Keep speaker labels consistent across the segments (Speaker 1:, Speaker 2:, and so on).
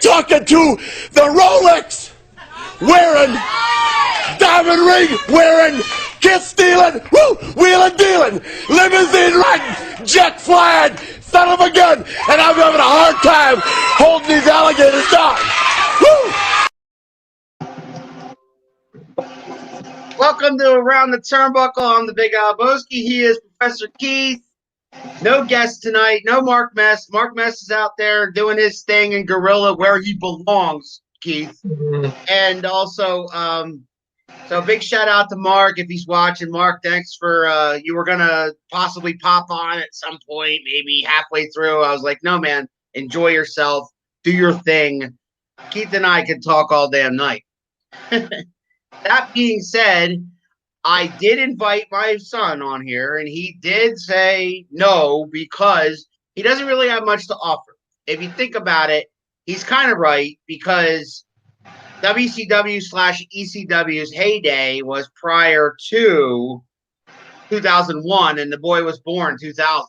Speaker 1: talking to the Rolex wearing, diamond ring wearing, kiss stealing, wheeling dealing, limousine riding, jet flying, son of a gun, and I'm having a hard time holding these alligators down.
Speaker 2: Welcome to Around the Turnbuckle. I'm the Big Alboski. He is Professor Keith. No guest tonight. No Mark Mess. Mark Mess is out there doing his thing in Gorilla where he belongs, Keith. And also, so big shout out to Mark if he's watching. Mark, thanks for, you were going to possibly pop on at some point, maybe halfway through. I was like, no, man, enjoy yourself. Do your thing. Keith and I could talk all damn night. That being said, I did invite my son on here, and he did say no because he doesn't really have much to offer. If you think about it, he's kind of right because WCW/ECW's heyday was prior to 2001, and the boy was born 2000.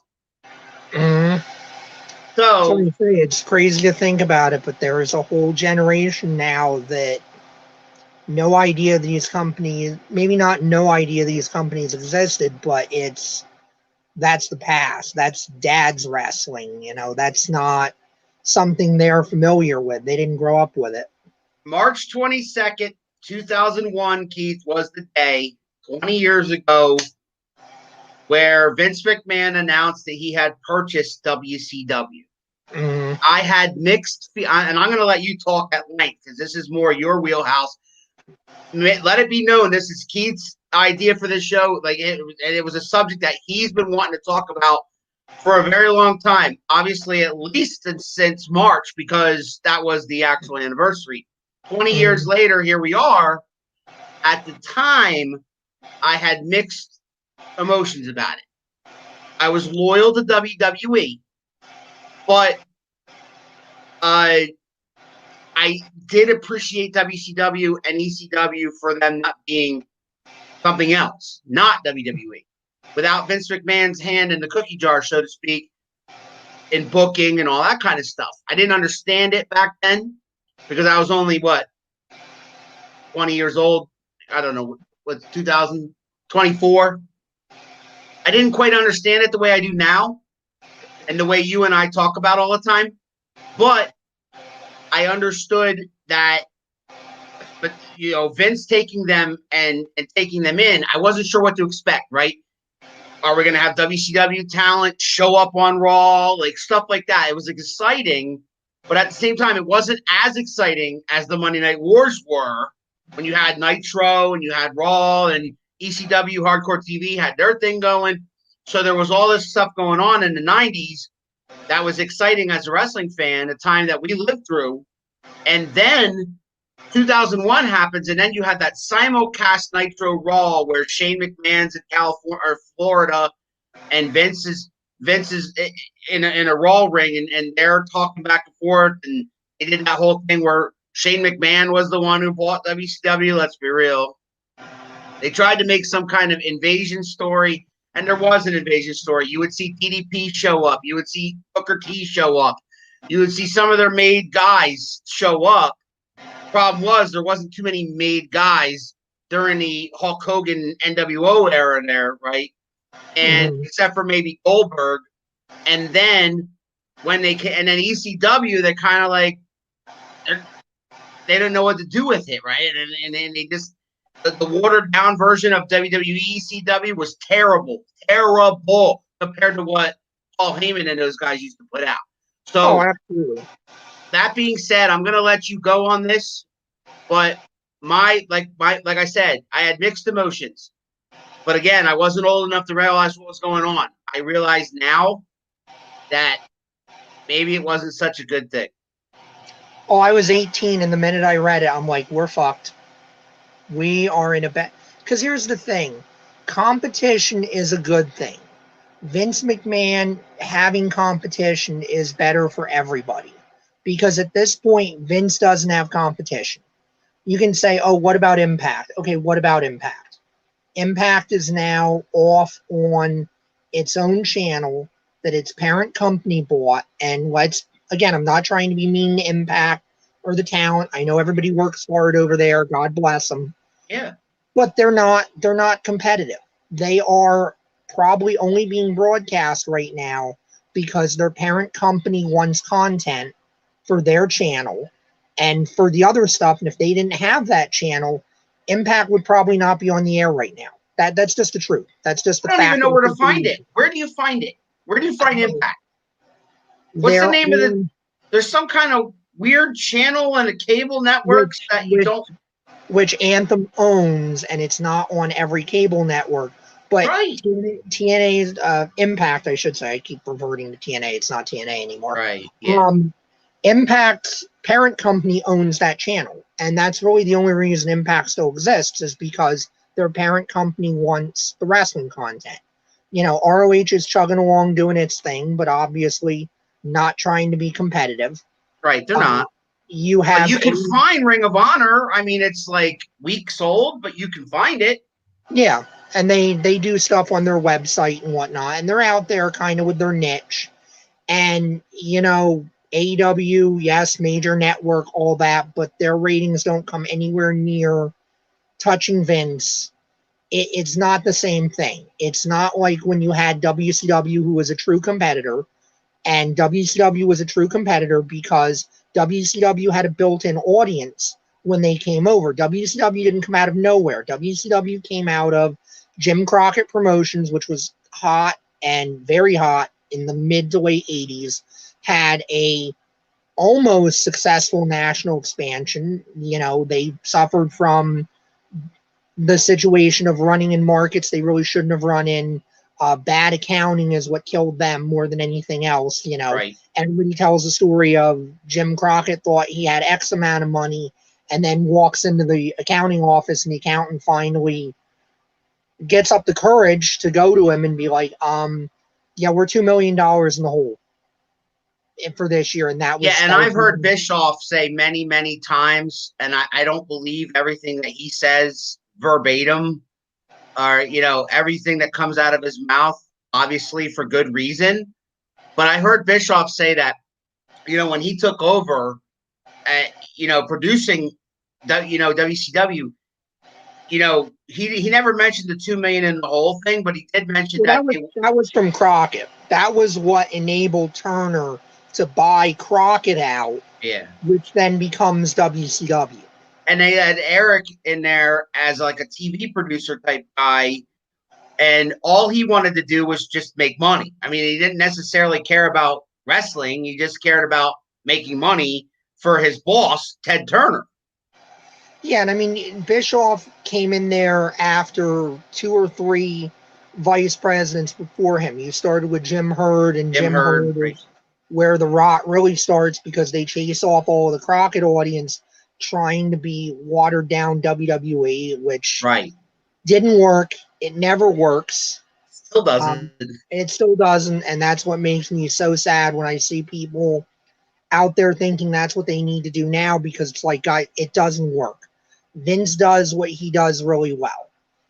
Speaker 2: So
Speaker 3: it's crazy to think about it, but there is a whole generation now that no idea these companies, maybe not no idea these companies existed, but that's the past. That's dad's wrestling, that's not something they're familiar with. They didn't grow up with it.
Speaker 2: March 22nd, 2001, Keith, was the day 20 years ago where Vince McMahon announced that he had purchased WCW. I had mixed, and I'm going to let you talk at length because this is more your wheelhouse. Let it be known, this is Keith's idea for this show. It was a subject that he's been wanting to talk about for a very long time. Obviously, at least since March, because that was the actual anniversary. 20 years later, here we are. At the time, I had mixed emotions about it. I was loyal to WWE, but I did appreciate WCW and ECW for them not being something else, not WWE. Without Vince McMahon's hand in the cookie jar, so to speak, in booking and all that kind of stuff. I didn't understand it back then because I was only, 20 years old. I don't know, 2024. I didn't quite understand it the way I do now and the way you and I talk about all the time. But I understood that, but Vince taking them and taking them in, I wasn't sure what to expect, right? Are we going to have WCW talent show up on Raw, stuff like that? It was exciting, but at the same time, it wasn't as exciting as the Monday Night Wars were when you had Nitro and you had Raw and ECW Hardcore TV had their thing going. So there was all this stuff going on in the 90s. That was exciting as a wrestling fan, a time that we lived through. And then 2001 happens, and then you had that simulcast Nitro Raw where Shane McMahon's in California or Florida, and Vince is in a Raw ring, and they're talking back and forth, and they did that whole thing where Shane McMahon was the one who bought WCW. Let's be real. They tried to make some kind of invasion story. And there was an invasion story. You would see DDP show up. You would see Booker T show up. You would see some of their made guys show up. Problem was there wasn't too many made guys during the Hulk Hogan NWO era there, right? And except for maybe Goldberg. And then when they came, and then ECW, they're kind of they don't know what to do with it, right? And then they just. The watered down version of WWE ECW was terrible compared to what Paul Heyman and those guys used to put out. So,
Speaker 3: absolutely.
Speaker 2: That being said, I'm gonna let you go on this, but like I said, I had mixed emotions. But again, I wasn't old enough to realize what was going on. I realize now that maybe it wasn't such a good thing.
Speaker 3: Oh, I was 18, and the minute I read it, I'm like, we're fucked. We are in a bad... Because here's the thing. Competition is a good thing. Vince McMahon having competition is better for everybody. Because at this point, Vince doesn't have competition. You can say, oh, what about Impact? Okay, what about Impact? Impact is now off on its own channel that its parent company bought. And again, I'm not trying to be mean to Impact. or the talent. I know everybody works hard over there. God bless them.
Speaker 2: Yeah.
Speaker 3: But they're not competitive. They are probably only being broadcast right now because their parent company wants content for their channel and for the other stuff. And if they didn't have that channel, Impact would probably not be on the air right now. That's just the truth. That's just the
Speaker 2: I don't
Speaker 3: fact.
Speaker 2: even know where to find it. Where do you find it? Where do you find Impact? What's the name of the? There's some kind of weird channel and a cable networks that you don't.
Speaker 3: Which Anthem owns, and it's not on every cable network. But
Speaker 2: Right.
Speaker 3: TNA's Impact, I should say. I keep reverting to TNA. It's not TNA anymore.
Speaker 2: Right. Yeah.
Speaker 3: Impact's parent company owns that channel, and that's really the only reason Impact still exists is because their parent company wants the wrestling content. You know, ROH is chugging along doing its thing, but obviously not trying to be competitive.
Speaker 2: Right. They're not.
Speaker 3: You
Speaker 2: can find Ring of Honor. I mean, it's like weeks old, but you can find it.
Speaker 3: Yeah, and they do stuff on their website and whatnot, and they're out there kind of with their niche. And, you know, AEW, yes, major network, all that, but their ratings don't come anywhere near touching Vince. It's not the same thing. It's not like when you had WCW, who was a true competitor, and WCW was a true competitor because WCW had a built-in audience when they came over. WCW didn't come out of nowhere. WCW came out of Jim Crockett Promotions, which was hot and very hot in the mid to late 80s, had a almost successful national expansion. You know, they suffered from the situation of running in markets they really shouldn't have run in. Bad accounting is what killed them more than anything else. You know,
Speaker 2: right.
Speaker 3: Everybody tells the story of Jim Crockett thought he had X amount of money and then walks into the accounting office and the accountant finally gets up the courage to go to him and be like, yeah, we're $2 million in the hole for this year. And that was,
Speaker 2: yeah. And I've heard Bischoff say many, many times, and I don't believe everything that he says verbatim, or, you know, everything that comes out of his mouth, obviously for good reason. But I heard Bischoff say that, you know, when he took over, you know, producing, you know, WCW, you know, he never mentioned the $2 million in the whole thing, but he did mention that
Speaker 3: was from Crockett. That was what enabled Turner to buy Crockett out.
Speaker 2: Yeah,
Speaker 3: which then becomes WCW.
Speaker 2: And they had Eric in there as like a TV producer type guy, and all he wanted to do was just make money. I mean, he didn't necessarily care about wrestling. He just cared about making money for his boss, Ted Turner.
Speaker 3: Yeah, and I mean, Bischoff came in there after 2 or 3 vice presidents before him. You started with Jim Herd, and Jim Herd
Speaker 2: right.
Speaker 3: is where the rot really starts because they chase off all the Crockett audience trying to be watered down WWE, which didn't work. It never works.
Speaker 2: Still doesn't.
Speaker 3: It still doesn't, and that's what makes me so sad when I see people out there thinking that's what they need to do now, because it's like, guys, it doesn't work. Vince does what he does really well.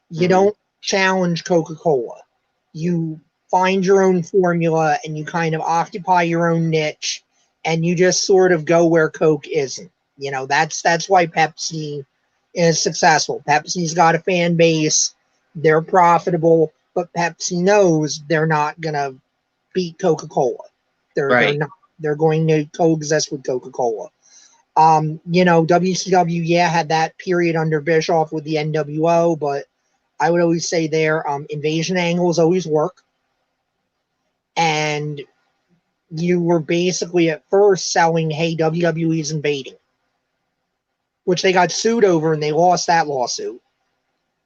Speaker 3: You don't challenge Coca-Cola. You find your own formula and you kind of occupy your own niche, and you just sort of go where Coke isn't. You know, that's why Pepsi is successful. Pepsi's got a fan base. They're profitable, but Pepsi knows they're not going to beat Coca-Cola. They're not. They're going to coexist with Coca-Cola. You know, WCW, had that period under Bischoff with the NWO, but I would always say their invasion angles always work. And you were basically at first selling, hey, WWE's invading, which they got sued over and they lost that lawsuit.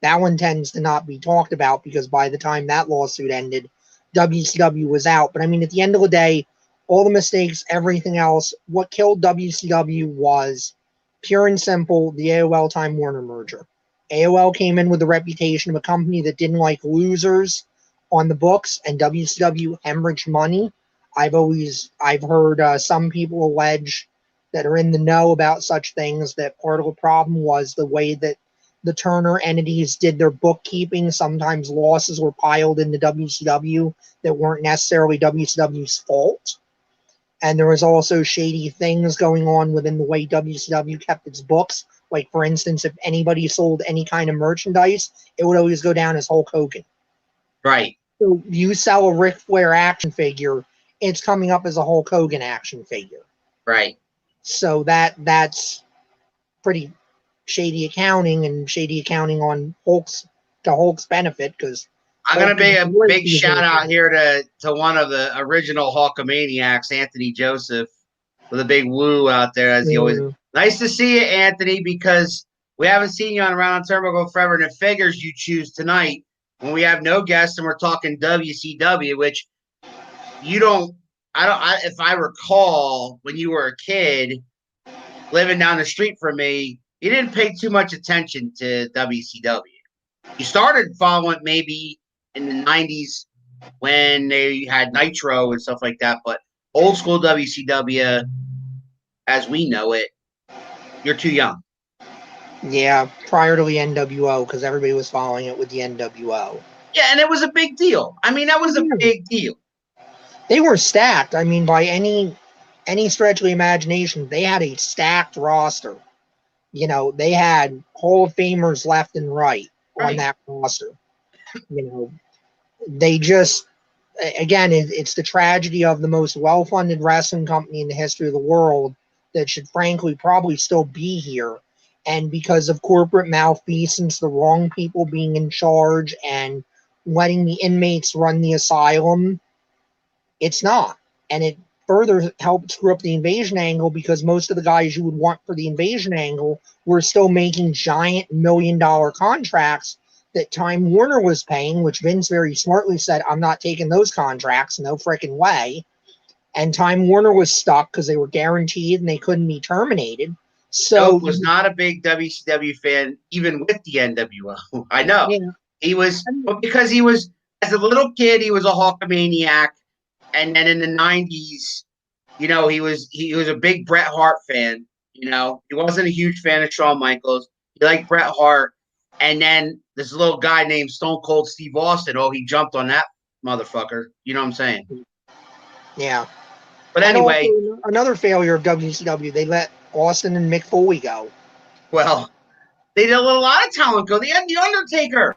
Speaker 3: That one tends to not be talked about because by the time that lawsuit ended, WCW was out. But I mean, at the end of the day, all the mistakes, everything else, what killed WCW was pure and simple the AOL Time Warner merger. AOL came in with the reputation of a company that didn't like losers on the books, and WCW hemorrhaged money. I've heard some people allege that are in the know about such things that part of the problem was the way that the Turner entities did their bookkeeping. Sometimes losses were piled into WCW that weren't necessarily WCW's fault. And there was also shady things going on within the way WCW kept its books. Like, for instance, if anybody sold any kind of merchandise, it would always go down as Hulk Hogan.
Speaker 2: Right.
Speaker 3: So you sell a Ric Flair action figure, it's coming up as a Hulk Hogan action figure.
Speaker 2: Right.
Speaker 3: So that's pretty shady accounting, and shady accounting on Hulk's benefit, because
Speaker 2: I'm gonna make a big shout out here to one of the original Hulkamaniacs, Anthony Joseph, with a big woo out there as he always. Nice to see you, Anthony, because we haven't seen you on Around on Turnbuckle forever, and it figures you choose tonight when we have no guests and we're talking WCW, which you don't. If I recall, when you were a kid living down the street from me, you didn't pay too much attention to WCW. You started following it maybe in the 90s when they had Nitro and stuff like that, but old school WCW, as we know it, you're too young.
Speaker 3: Yeah, prior to the NWO, because everybody was following it with the NWO.
Speaker 2: Yeah, and it was a big deal. I mean, that was a big deal.
Speaker 3: They were stacked. I mean, by any stretch of the imagination, they had a stacked roster. You know, they had Hall of Famers left and right on that roster. You know, they just, again, it's the tragedy of the most well-funded wrestling company in the history of the world that should frankly probably still be here. And because of corporate malfeasance, the wrong people being in charge and letting the inmates run the asylum, it's not. And it further helped screw up the invasion angle, because most of the guys you would want for the invasion angle were still making giant $1 million contracts that Time Warner was paying, which Vince very smartly said, I'm not taking those contracts, no freaking way. And Time Warner was stuck because they were guaranteed and they couldn't be terminated. So
Speaker 2: Dope was not a big WCW fan, even with the NWO. I know. Yeah. He was, but because he was, as a little kid, he was a Hulkamaniac. And then in the 90s, you know, he was a big Bret Hart fan. You know, he wasn't a huge fan of Shawn Michaels. He liked Bret Hart. And then this little guy named Stone Cold Steve Austin, he jumped on that motherfucker. You know what I'm saying?
Speaker 3: Yeah.
Speaker 2: But anyway.
Speaker 3: Another failure of WCW, they let Austin and Mick Foley go.
Speaker 2: Well, they let a lot of talent go. They had The Undertaker.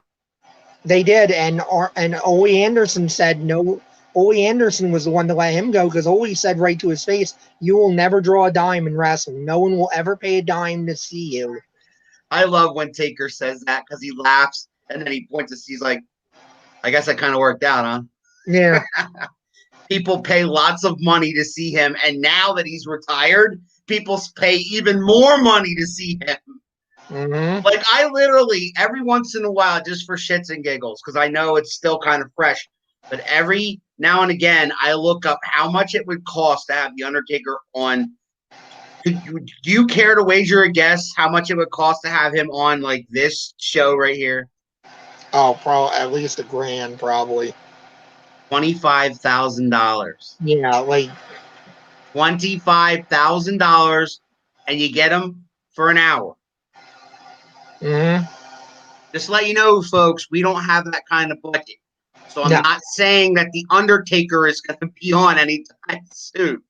Speaker 3: They did. And Ole Anderson said no. Ole Anderson was the one to let him go, because Ole said right to his face, you will never draw a dime in wrestling. No one will ever pay a dime to see you.
Speaker 2: I love when Taker says that, because he laughs and then he points to see, he's like, I guess that kind of worked out, huh?
Speaker 3: Yeah.
Speaker 2: People pay lots of money to see him, and now that he's retired, people pay even more money to see him.
Speaker 3: Mm-hmm.
Speaker 2: Like, I literally, every once in a while, just for shits and giggles, because I know it's still kind of fresh, but every now and again, I look up how much it would cost to have The Undertaker on. Do you care to wager a guess how much it would cost to have him on, like, this show right here?
Speaker 3: Oh, probably at least $1,000, probably.
Speaker 2: $25,000.
Speaker 3: Yeah, like
Speaker 2: $25,000, and you get him for an hour.
Speaker 3: Mm-hmm.
Speaker 2: Just to let you know, folks, we don't have that kind of budget. So I'm not saying that The Undertaker is going to be on anytime soon.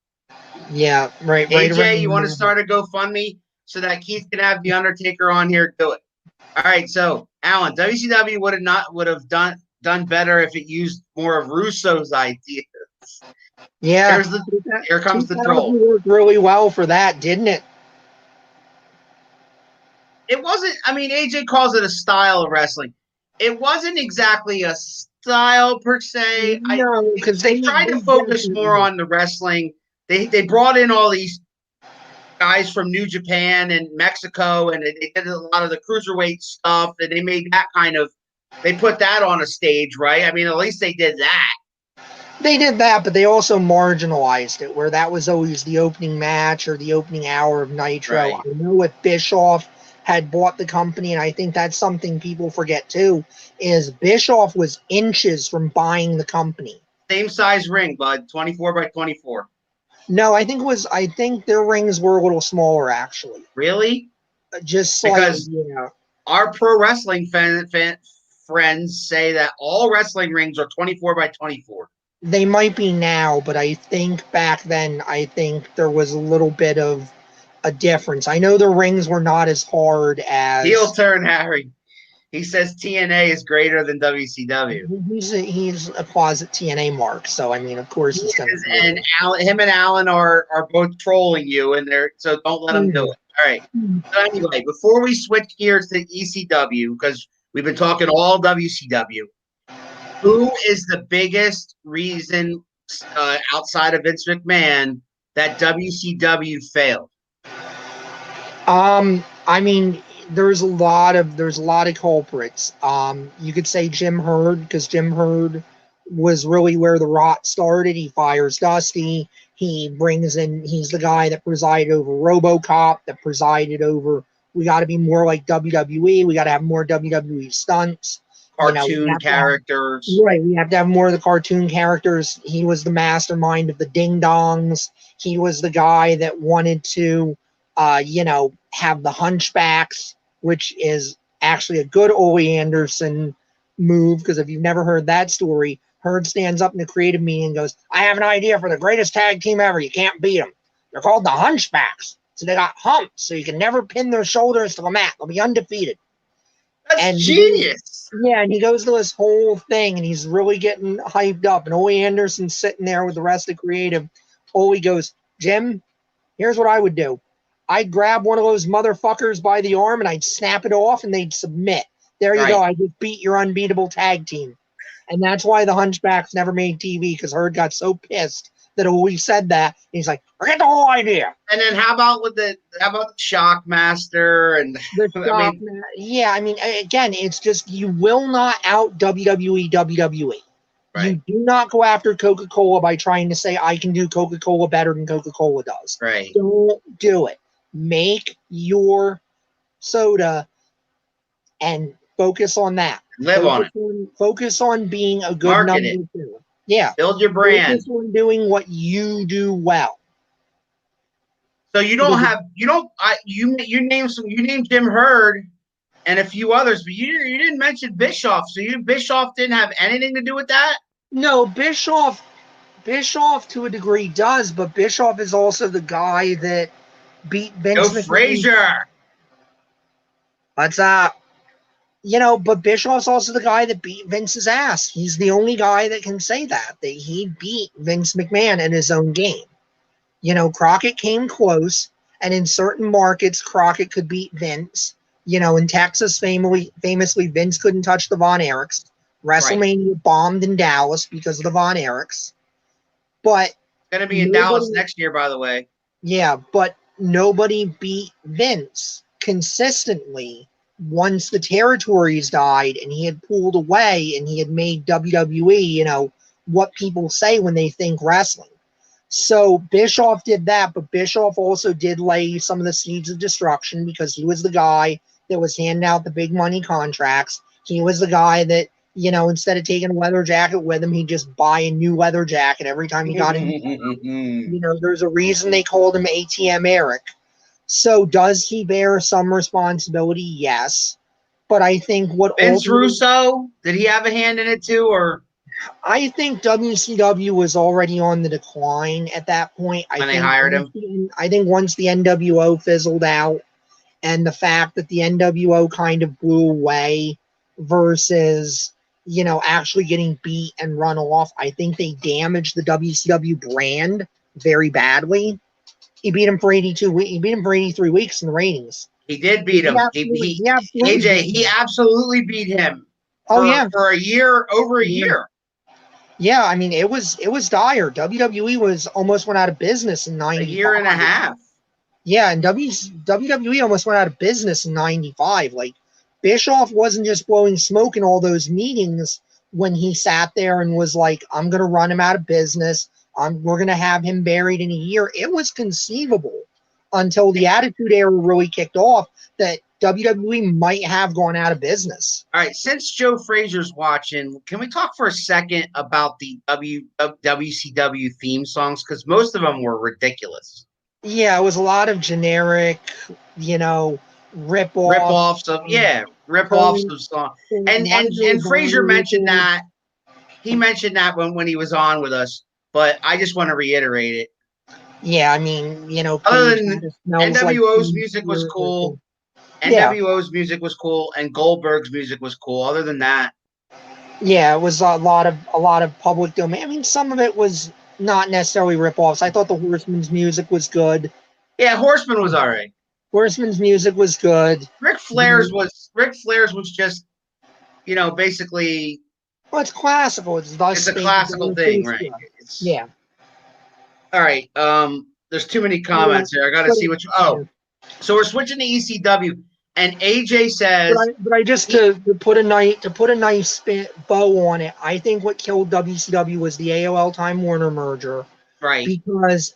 Speaker 3: Yeah, right.
Speaker 2: AJ, you want to start a GoFundMe so that Keith can have The Undertaker on here? Do it. All right, so Alan, WCW would have done better if it used more of Russo's ideas.
Speaker 3: Yeah,
Speaker 2: here comes the troll.
Speaker 3: Worked really well for that, didn't it?
Speaker 2: It wasn't. I mean, AJ calls it a style of wrestling. It wasn't exactly a style per se.
Speaker 3: No, because
Speaker 2: they tried to focus more on the wrestling. They brought in all these guys from New Japan and Mexico, and they did a lot of the cruiserweight stuff, and they made that they put that on a stage, right? I mean, at least they did that.
Speaker 3: They did that, but they also marginalized it, where that was always the opening match or the opening hour of Nitro. Right. I know if Bischoff had bought the company, and I think that's something people forget too, is Bischoff was inches from buying the company.
Speaker 2: Same size ring, bud, 24 by 24.
Speaker 3: No, I think their rings were a little smaller, actually.
Speaker 2: Really?
Speaker 3: Just slightly,
Speaker 2: because our pro wrestling friends say that all wrestling rings are 24 by 24.
Speaker 3: They might be now, but I think back then, I think there was a little bit of a difference. I know the rings were not as hard
Speaker 2: Heel
Speaker 3: as
Speaker 2: turn, Harry. He says TNA is greater than WCW.
Speaker 3: he's a closet TNA mark, so I mean, of course he's going to be.
Speaker 2: And him and Alan are both trolling you, and so don't let them do it. All right. So anyway, before we switch gears to ECW, because we've been talking all WCW, who is the biggest reason outside of Vince McMahon that WCW failed?
Speaker 3: I mean, there's a lot of culprits. You could say Jim Herd, because Jim Herd was really where the rot started. He fires Dusty. He brings in. He's the guy that presided over RoboCop. That presided over. We got to be more like WWE. We got to have more WWE stunts.
Speaker 2: Cartoon characters.
Speaker 3: Right. We have to have more of the cartoon characters. He was the mastermind of the Ding Dongs. He was the guy that wanted to have the Hunchbacks, which is actually a good Ole Anderson move, because if you've never heard that story, Herd stands up in the creative meeting and goes, I have an idea for the greatest tag team ever. You can't beat them. They're called the Hunchbacks. So they got humps, so you can never pin their shoulders to the mat. They'll be undefeated.
Speaker 2: That's genius.
Speaker 3: And he goes to this whole thing, and he's really getting hyped up. And Ole Anderson's sitting there with the rest of creative. Ole goes, Jim, here's what I would do. I'd grab one of those motherfuckers by the arm and I'd snap it off and they'd submit. There you go. I just beat your unbeatable tag team. And that's why the Hunchbacks never made TV, because Herd got so pissed that Ole said that. He's like, forget the whole idea.
Speaker 2: And then how about the Shockmaster and
Speaker 3: again, it's just, you will not out WWE. Right. You do not go after Coca-Cola by trying to say, I can do Coca-Cola better than Coca-Cola does.
Speaker 2: Right.
Speaker 3: Don't do it. Make your soda and focus on that.
Speaker 2: Live on it.
Speaker 3: Focus on being a good
Speaker 2: Market
Speaker 3: number two. Yeah.
Speaker 2: Build your brand.
Speaker 3: Focus on doing what you do well.
Speaker 2: So you named Jim Herd and a few others, but you didn't mention Bischoff. So Bischoff didn't have anything to do with that?
Speaker 3: No, Bischoff to a degree does, but Bischoff is also the guy that beat Vince McMahon.
Speaker 2: Frazier.
Speaker 3: What's up? But Bischoff's also the guy that beat Vince's ass. He's the only guy that can say that he beat Vince McMahon in his own game. Crockett came close, and in certain markets, Crockett could beat Vince. In Texas, famously, Vince couldn't touch the Von Erichs. WrestleMania bombed in Dallas because of the Von Erichs. But
Speaker 2: it's going to be in Dallas next year, by the way.
Speaker 3: Yeah, but nobody beat Vince consistently once the territories died and he had pulled away and he had made WWE, what people say when they think wrestling. So Bischoff did that, but Bischoff also did lay some of the seeds of destruction, because he was the guy that was handing out the big money contracts. He was the guy that, instead of taking a leather jacket with him, he'd just buy a new leather jacket every time he got in. There's a reason they called him ATM Eric. So does he bear some responsibility? Yes. But I think
Speaker 2: Vince Russo, did he have a hand in it too, or?
Speaker 3: I think WCW was already on the decline at that point.
Speaker 2: When they hired him?
Speaker 3: I think once the NWO fizzled out, and the fact that the NWO kind of blew away versus, actually getting beat and run off, I think they damaged the WCW brand very badly. He beat him for 82 weeks. He beat him for 83 weeks in the ratings.
Speaker 2: He did beat him. He absolutely beat him. For a year, over a year.
Speaker 3: Yeah, I mean, it was dire. WWE almost went out of business in 95.
Speaker 2: A year and a half.
Speaker 3: Yeah, and WWE almost went out of business in 95. Like, Bischoff wasn't just blowing smoke in all those meetings when he sat there and was like, I'm going to run him out of business. We're going to have him buried in a year. It was conceivable until the Attitude Era really kicked off that WWE might have gone out of business.
Speaker 2: All right, since Joe Frazier's watching, can we talk for a second about the WCW theme songs? Because most of them were ridiculous.
Speaker 3: Yeah, it was a lot of generic, rip-offs.
Speaker 2: Rip-offs of songs. And Frazier mentioned that he mentioned that when he was on with us, but I just want to reiterate it.
Speaker 3: Yeah, I mean, you know,
Speaker 2: Other
Speaker 3: Page
Speaker 2: than
Speaker 3: kinda smells like
Speaker 2: NWO's
Speaker 3: Teen
Speaker 2: music was
Speaker 3: Spirit.
Speaker 2: cool,
Speaker 3: Yeah,
Speaker 2: NWO's music was cool, and Goldberg's music was cool. Other than that,
Speaker 3: yeah, it was a lot of public domain. I mean, some of it was not necessarily rip-offs. I thought the Horseman's music was good.
Speaker 2: yeah, Horseman was all right.
Speaker 3: Horseman's music was good.
Speaker 2: Ric Flair's was just, basically
Speaker 3: Well, it's classical. It's thus
Speaker 2: it's a
Speaker 3: spake the
Speaker 2: classical thing, right?
Speaker 3: Zarathustra.
Speaker 2: It's
Speaker 3: Yeah.
Speaker 2: all right. There's too many
Speaker 3: Yeah.
Speaker 2: comments here. I got to
Speaker 3: But,
Speaker 2: see which. Oh, so we're switching to ECW, and AJ says,
Speaker 3: but I just to put a nice bow on it. I think what killed WCW was the AOL Time Warner merger.
Speaker 2: right,
Speaker 3: Because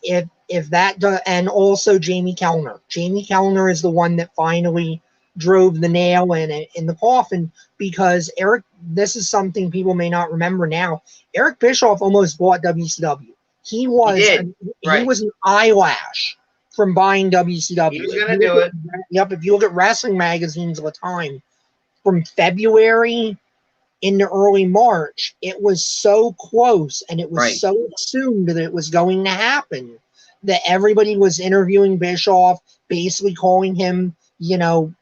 Speaker 3: if that and also Jamie Kellner. Jamie Kellner is the one that finally drove the nail in the coffin, because Eric, this is something people may not remember now. Eric Bischoff almost bought WCW. He
Speaker 2: he
Speaker 3: was
Speaker 2: did,
Speaker 3: he
Speaker 2: right.
Speaker 3: was an eyelash from buying WCW.
Speaker 2: He was gonna do it.
Speaker 3: Yep, if you look at wrestling magazines of the time, from February into early March, it was so close and it was
Speaker 2: Right.
Speaker 3: so assumed that it was going to happen that everybody was interviewing Bischoff, basically calling him,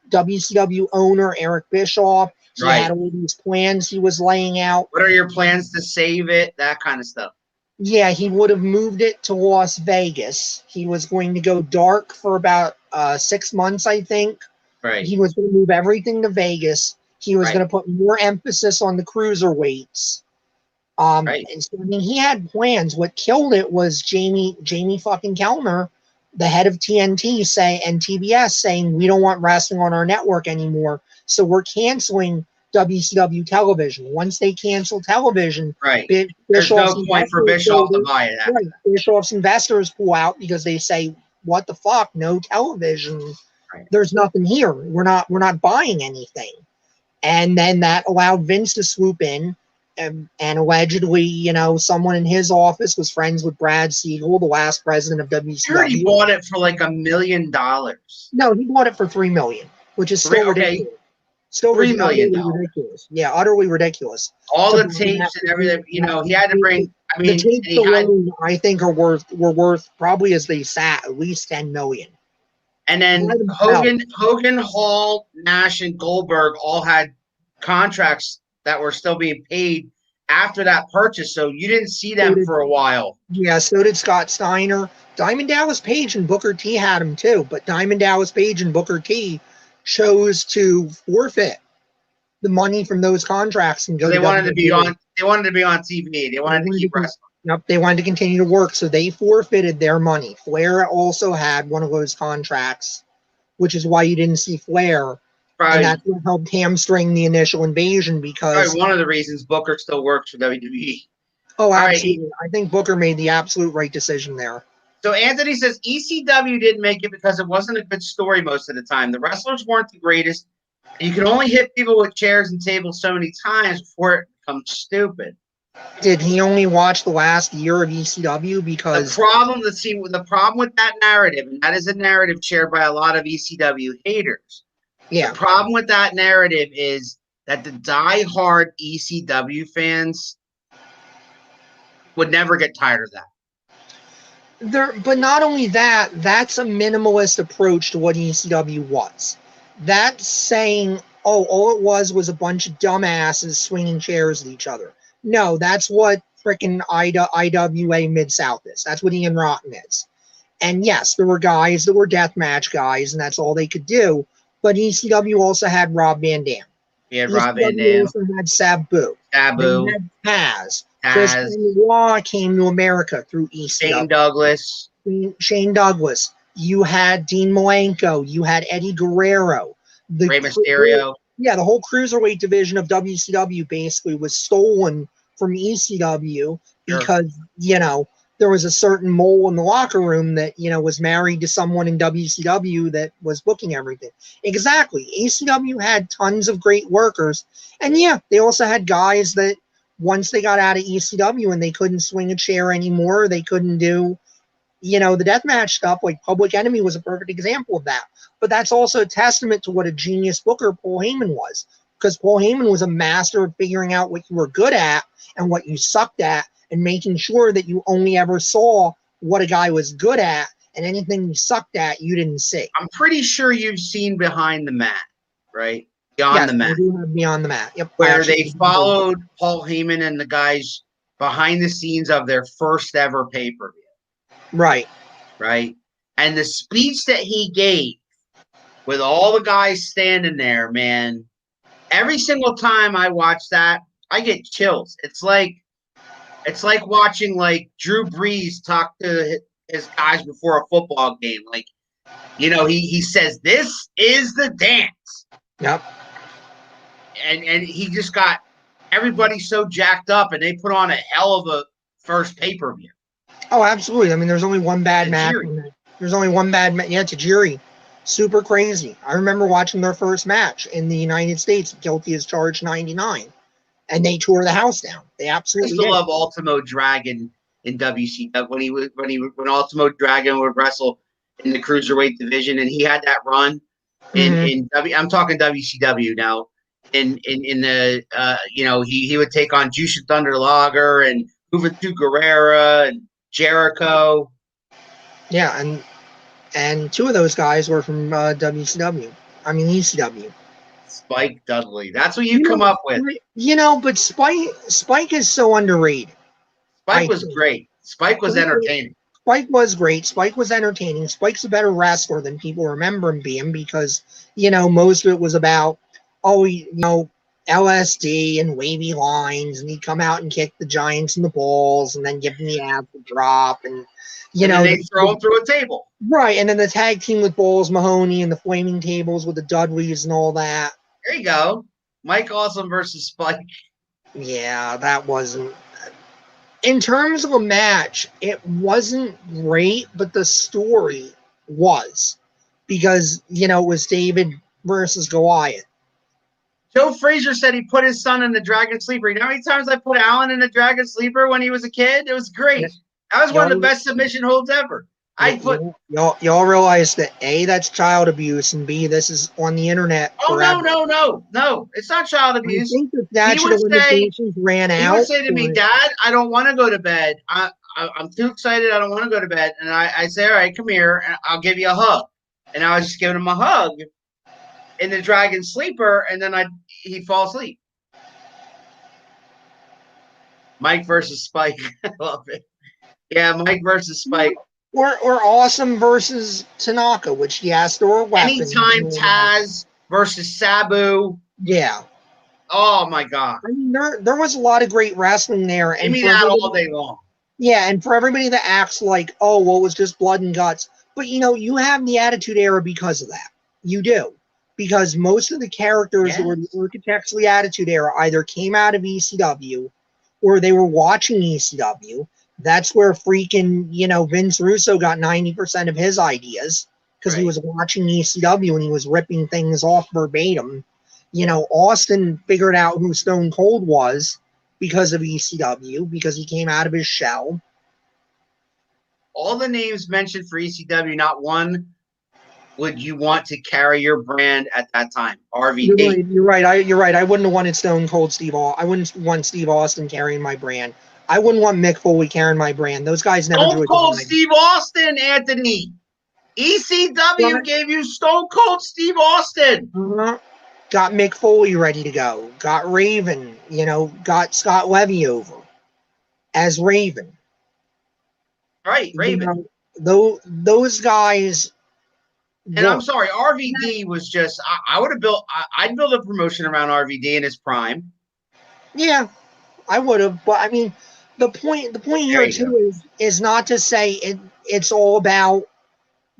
Speaker 3: WCW owner Eric Bischoff. He
Speaker 2: Right.
Speaker 3: had all these plans he was laying out.
Speaker 2: What are your plans to save it? That kind of stuff.
Speaker 3: Yeah, he would have moved it to Las Vegas. He was going to go dark for about 6 months, I think.
Speaker 2: Right.
Speaker 3: He was going to move everything to Vegas. He was
Speaker 2: Right.
Speaker 3: going to put more emphasis on the cruiserweights.
Speaker 2: Right.
Speaker 3: And so, I mean, he had plans. What killed it was Jamie fucking Kellner, the head of TNT, and TBS saying, we don't want wrestling on our network anymore, so we're canceling WCW television. Once they cancel television,
Speaker 2: Right. There's no point for Bischoff to buy it.
Speaker 3: Right. Bischoff's investors pull out because they say, what the fuck? No television.
Speaker 2: Right.
Speaker 3: There's nothing here. We're not buying anything. And then that allowed Vince to swoop in, and allegedly, someone in his office was friends with Brad Siegel, the last president of WCW.
Speaker 2: I heard he bought it for like $1 million.
Speaker 3: No, he bought it for $3 million, which is still ridiculous. Still
Speaker 2: $3 million.
Speaker 3: Ridiculous. Yeah, utterly ridiculous.
Speaker 2: All the tapes and everything, he had to bring. I mean,
Speaker 3: the tapes alone, I think, were worth probably, as they sat, at least $10 million.
Speaker 2: And then Hogan, Hall, Nash, and Goldberg all had contracts that were still being paid after that purchase, so you didn't see them for a while.
Speaker 3: Yeah, so did Scott Steiner. Diamond Dallas Page and Booker T had them too, but Diamond Dallas Page and Booker T chose to forfeit the money from those contracts and go.
Speaker 2: They wanted to be on. They wanted to be on TV. They wanted to keep wrestling.
Speaker 3: Yep, they wanted to continue to work, so they forfeited their money. Flair also had one of those contracts, which is why you didn't see Flair. Right. And that's what helped hamstring the initial invasion, because
Speaker 2: one of the reasons Booker still works for WWE.
Speaker 3: Oh, absolutely. Right. I think Booker made the absolute right decision there.
Speaker 2: So Anthony says ECW didn't make it because it wasn't a good story most of the time. The wrestlers weren't the greatest. And you can only hit people with chairs and tables so many times before it becomes stupid.
Speaker 3: Did he only watch the last year of ECW? Because
Speaker 2: the problem with that narrative, and that is a narrative shared by a lot of ECW haters.
Speaker 3: Yeah.
Speaker 2: The problem with that narrative is that the die-hard ECW fans would never get tired of that.
Speaker 3: But not only that, that's a minimalist approach to what ECW was. That's saying, all it was a bunch of dumbasses swinging chairs at each other. No, that's what frickin' IWA Mid-South is. That's what Ian Rotten is. And yes, there were guys that were deathmatch guys, and that's all they could do. But ECW also had Rob Van Dam.
Speaker 2: Yeah, Rob Van Dam.
Speaker 3: Also had Sabu.
Speaker 2: Sabu.
Speaker 3: They had Taz. Chris Benoit came to America through ECW. Shane Douglas. You had Dean Malenko. You had Eddie Guerrero.
Speaker 2: Rey Mysterio.
Speaker 3: Yeah, the whole cruiserweight division of WCW basically was stolen from ECW because, there was a certain mole in the locker room that, was married to someone in WCW that was booking everything. Exactly. ECW had tons of great workers. And yeah, they also had guys that once they got out of ECW and they couldn't swing a chair anymore, they couldn't do, the deathmatch stuff. Like Public Enemy was a perfect example of that. But that's also a testament to what a genius booker Paul Heyman was. because Paul Heyman was a master of figuring out what you were good at and what you sucked at, and making sure that you only ever saw what a guy was good at, and anything he sucked at, you didn't see.
Speaker 2: I'm pretty sure you've seen Behind the Mat, right? Beyond the Mat.
Speaker 3: I do have Beyond the Mat. Yep.
Speaker 2: Where they followed Paul Heyman and the guys behind the scenes of their first ever pay-per-view.
Speaker 3: Right.
Speaker 2: Right? And the speech that he gave with all the guys standing there, man, every single time I watch that, I get chills. It's like watching like Drew Brees talk to his guys before a football game. Like, you know, he says, "This is the dance."
Speaker 3: Yep.
Speaker 2: And he just got everybody so jacked up, and they put on a hell of a first pay-per-view.
Speaker 3: Oh, absolutely. I mean, there's only one bad match. There's only one bad match. Yeah, Tajiri. Super crazy. I remember watching their first match in the United States, Guilty as Charged 99. And they tore the house down. They absolutely
Speaker 2: I still
Speaker 3: did.
Speaker 2: love Ultimo Dragon in WCW when Ultimo Dragon would wrestle in the cruiserweight division, and he had that run in I'm talking WCW now. In the he would take on Jushin Thunder Liger and Juventud Guerrera and Jericho.
Speaker 3: Yeah, and two of those guys were from WCW. I mean ECW.
Speaker 2: Spike Dudley. That's what you come up with.
Speaker 3: You know, but Spike is so underrated.
Speaker 2: Spike was great. Spike was entertaining.
Speaker 3: Spike was great. Spike was entertaining. Spike's a better wrestler than people remember him being, because, you know, most of it was about, LSD and wavy lines, and he'd come out and kick the Giants in the balls and then give them the abs a drop, and
Speaker 2: they throw him through a table.
Speaker 3: Right, and then the tag team with Balls Mahoney and the flaming tables with the Dudleys and all that.
Speaker 2: There you go. Mike Awesome versus Spike.
Speaker 3: Yeah, that wasn't. In terms of a match, it wasn't great, but the story was, because, it was David versus Goliath.
Speaker 2: Joe Frazier said he put his son in the Dragon Sleeper. You know how many times I put Alan in the Dragon Sleeper when he was a kid? It was great. That was one of the best submission holds ever.
Speaker 3: Y'all realize that A, that's child abuse, and B, this is on the internet.
Speaker 2: Oh, no. It's not child abuse.
Speaker 3: I think the statute of limitations ran out.
Speaker 2: He would say to me, "Dad, I don't want to go to bed. I'm too excited. I don't want to go to bed." And I say, "All right, come here, and I'll give you a hug." And I was just giving him a hug in the Dragon Sleeper, and then he'd fall asleep. Mike versus Spike. I love it. Yeah, Mike versus Spike.
Speaker 3: Or Awesome versus Tanaka, which he asked for a weapon.
Speaker 2: Anytime Taz versus Sabu.
Speaker 3: Yeah.
Speaker 2: Oh, my God.
Speaker 3: I mean, there was a lot of great wrestling there.
Speaker 2: Give me that all day long.
Speaker 3: Yeah, and for everybody that acts like, oh, well, it was just blood and guts. But, you have the Attitude Era because of that. You do. Because most of the characters that were the architects of the Attitude Era either came out of ECW or they were watching ECW. That's where freaking, Vince Russo got 90% of his ideas, because he was watching ECW and he was ripping things off verbatim. Austin figured out who Stone Cold was because of ECW, because he came out of his shell.
Speaker 2: All the names mentioned for ECW, not one would you want to carry your brand at that time. RVD.
Speaker 3: You're right. I wouldn't have wanted Stone Cold Steve Austin. I wouldn't want Steve Austin carrying my brand. I wouldn't want Mick Foley carrying my brand. Those guys never
Speaker 2: Stone Cold Steve Austin, Anthony. ECW gave you Stone Cold Steve Austin.
Speaker 3: Got Mick Foley ready to go. Got Raven. Got Scott Levy over as Raven.
Speaker 2: Right, Raven.
Speaker 3: Those guys.
Speaker 2: And I'm sorry, RVD was just. I would have built. I'd build a promotion around RVD in his prime.
Speaker 3: Yeah, I would have. But I mean, the point here too is not to say it's all about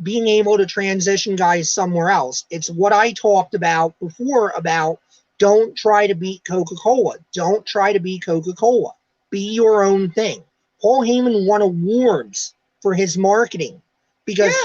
Speaker 3: being able to transition guys somewhere else. It's what I talked about before about don't try to beat Coca-Cola. Don't try to be Coca-Cola. Be your own thing. Paul Heyman won awards for his marketing because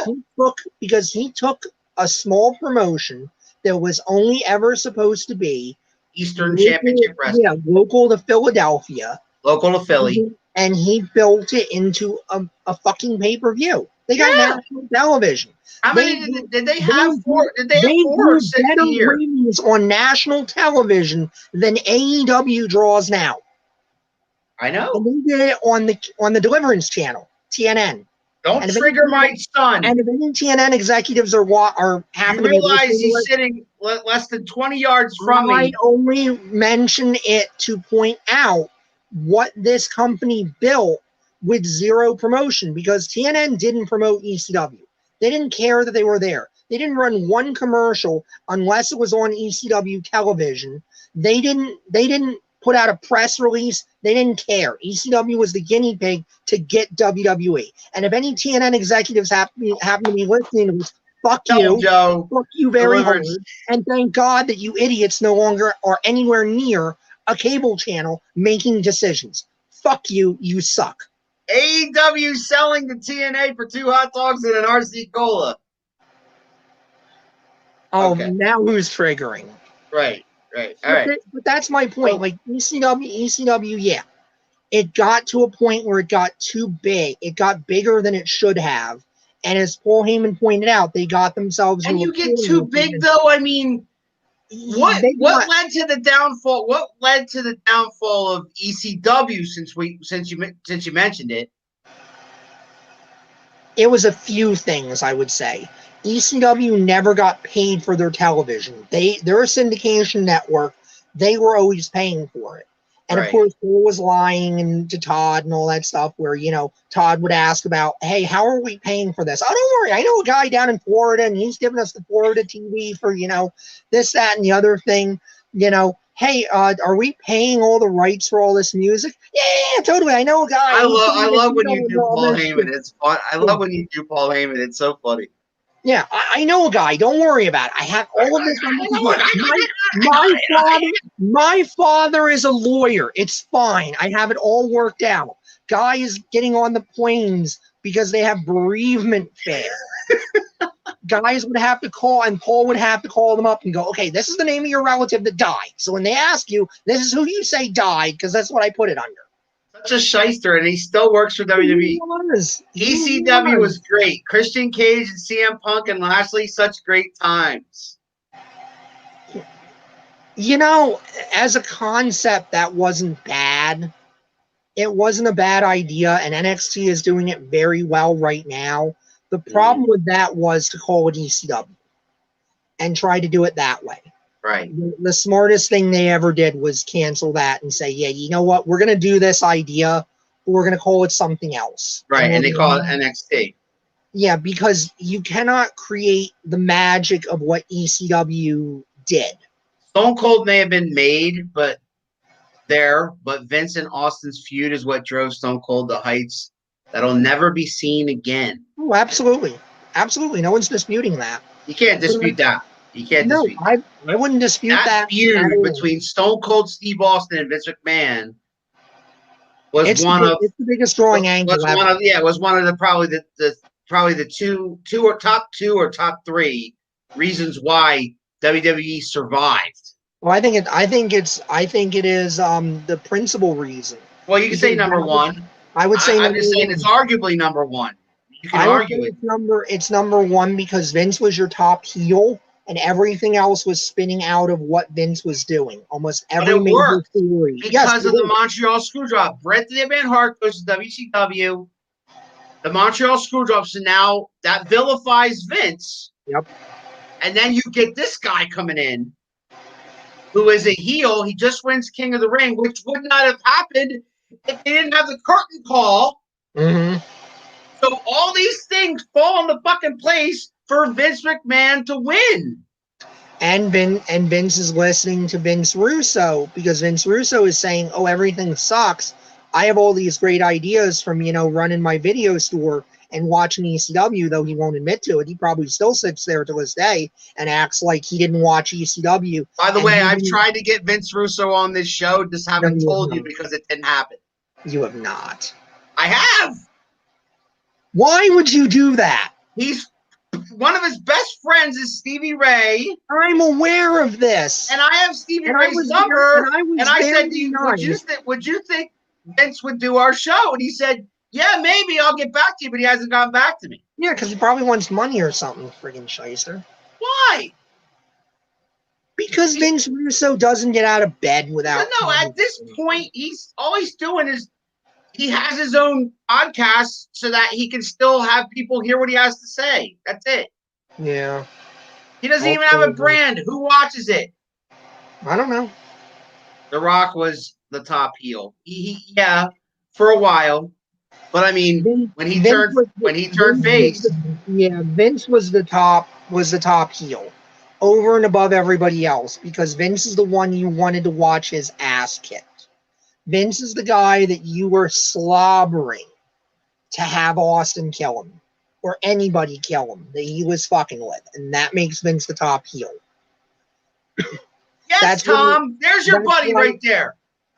Speaker 3: he took a small promotion that was only ever supposed to be
Speaker 2: Eastern Championship Wrestling.
Speaker 3: Yeah, local to Philadelphia.
Speaker 2: Local to Philly.
Speaker 3: And he built it into a fucking pay-per-view They got national television.
Speaker 2: How many did they have? Did they have 4 or 6
Speaker 3: better
Speaker 2: a year?
Speaker 3: ratings on national television than AEW draws now.
Speaker 2: I know.
Speaker 3: And they did it on the Deliverance channel, TNN.
Speaker 2: Don't trigger my son.
Speaker 3: And if any TNN executives are happening,
Speaker 2: you realize he's sitting less than 20 yards from me.
Speaker 3: I only mention it to point out what this company built with zero promotion, because TNN didn't promote ECW. They didn't care that they were there. They didn't run one commercial unless it was on ECW television. They didn't put out a press release. They didn't care. ECW was the guinea pig to get WWE. And if any TNN executives happen to be listening to this, fuck you.
Speaker 2: Joe.
Speaker 3: Fuck you very hard. And thank God that you idiots no longer are anywhere near a cable channel making decisions. Fuck you. You suck.
Speaker 2: AEW selling the TNA for 2 hot dogs and an RC Cola.
Speaker 3: Oh, okay. Now who's triggering?
Speaker 2: Right. All right.
Speaker 3: But that's my point. Like ECW, yeah. It got to a point where it got too big. It got bigger than it should have. And as Paul Heyman pointed out, they got themselves.
Speaker 2: And you get too big, though. I mean, what led to the downfall? What led to the downfall of ECW? Since you mentioned it,
Speaker 3: it was a few things, I would say. ECW never got paid for their television. They're a syndication network. They were always paying for it. And of course, Paul was lying to Todd and all that stuff where, Todd would ask about, hey, how are we paying for this? Oh, don't worry. I know a guy down in Florida and he's giving us the Florida TV for, this, that, and the other thing. Hey, are we paying all the rights for all this music? Yeah, totally. I know a guy.
Speaker 2: I love when you do Paul Heyman. It's fun. I love when you do Paul Heyman. It's so funny.
Speaker 3: Yeah, I know a guy. Don't worry about it. I have all of this. My father is a lawyer. It's fine. I have it all worked out. Guy is getting on the planes because they have bereavement fare. Guys would have to call, and Paul would have to call them up and go, okay, this is the name of your relative that died. So when they ask you, this is who you say died, because that's what I put it under.
Speaker 2: Such a shyster, and he still works for WWE. ECW was great. Christian Cage and CM Punk and Lashley, such great times.
Speaker 3: As a concept, that wasn't bad. It wasn't a bad idea, and NXT is doing it very well right now. The problem with that was to call it ECW and try to do it that way.
Speaker 2: Right.
Speaker 3: The smartest thing they ever did was cancel that and say, yeah, you know what? We're going to do this idea, but we're going to call it something else.
Speaker 2: Right, and they call it NXT.
Speaker 3: Yeah, because you cannot create the magic of what ECW did.
Speaker 2: Stone Cold may have been made, but Vince and Austin's feud is what drove Stone Cold to heights that'll never be seen again.
Speaker 3: Oh, absolutely. Absolutely. No one's disputing that.
Speaker 2: You can't dispute that. You can't dispute
Speaker 3: that. I wouldn't dispute that.
Speaker 2: That feud between Stone Cold Steve Austin and Vince McMahon was
Speaker 3: it's the biggest drawing angle.
Speaker 2: Was one of the probably the top two or top three reasons why WWE survived.
Speaker 3: Well, I think it is the principal reason.
Speaker 2: Well, you can say number one.
Speaker 3: I would say
Speaker 2: I'm just saying it's arguably number one. You can argue it.
Speaker 3: It's number one because Vince was your top heel, and everything else was spinning out of what Vince was doing. Almost every major theory.
Speaker 2: Because of the Montreal Screwjob. Bret the Hitman Hart goes to WCW. The Montreal Screwjob, so now that vilifies Vince.
Speaker 3: Yep.
Speaker 2: And then you get this guy coming in who is a heel. He just wins King of the Ring, which would not have happened if they didn't have the curtain call.
Speaker 3: Mm-hmm.
Speaker 2: So all these things fall into fucking place for Vince McMahon to win.
Speaker 3: And Vince is listening to Vince Russo because Vince Russo is saying, oh, everything sucks. I have all these great ideas from, running my video store and watching ECW, though he won't admit to it. He probably still sits there to this day and acts like he didn't watch ECW.
Speaker 2: By the way, I've tried to get Vince Russo on this show, just haven't told you because it didn't happen.
Speaker 3: You have not.
Speaker 2: I have.
Speaker 3: Why would you do that?
Speaker 2: He's one of his best friends is Stevie Ray.
Speaker 3: I'm aware of this.
Speaker 2: And I have Stevie Ray's number. And I said, would you think Vince would do our show? And he said, yeah, maybe I'll get back to you, but he hasn't gotten back to me.
Speaker 3: Yeah, because he probably wants money or something, friggin' shyster.
Speaker 2: Why?
Speaker 3: Because Vince Russo doesn't get out of bed without.
Speaker 2: No, at this point, all he's doing is he has his own podcast so that he can still have people hear what he has to say. That's it.
Speaker 3: Yeah.
Speaker 2: He doesn't even have a brand. Who watches it?
Speaker 3: I don't know.
Speaker 2: The Rock was the top heel. Yeah, for a while. But I mean, when he turned face,
Speaker 3: Vince was the top heel, over and above everybody else, because Vince is the one you wanted to watch his ass kicked. Vince is the guy that you were slobbering to have Austin kill him, or anybody kill him that he was fucking with, and that makes Vince the top heel.
Speaker 2: Yes, Tom, there's your buddy right there.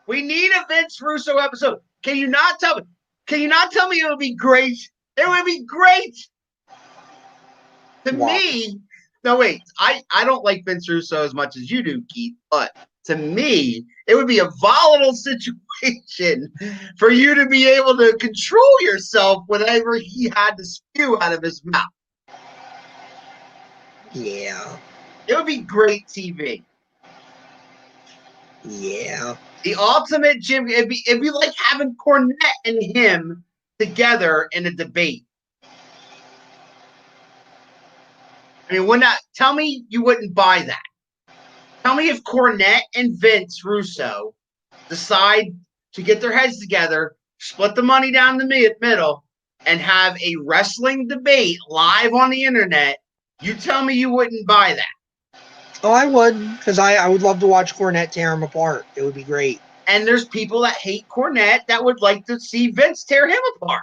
Speaker 2: We need a Vince Russo episode. Can you not tell me? Can you not tell me it would be great? It would be great. To me, no, wait. I don't like Vince Russo as much as you do, Keith, but to me, it would be a volatile situation for you to be able to control yourself whenever he had to spew out of his mouth.
Speaker 3: Yeah.
Speaker 2: It would be great TV.
Speaker 3: Yeah.
Speaker 2: The ultimate Jim, it'd be like having Cornette and him together in a debate. I mean, tell me you wouldn't buy that. Tell me if Cornette and Vince Russo decide to get their heads together, split the money down the middle, and have a wrestling debate live on the internet. You tell me you wouldn't buy that.
Speaker 3: Oh, I would, because I would love to watch Cornette tear him apart. It would be great.
Speaker 2: And there's people that hate Cornette that would like to see Vince tear him apart.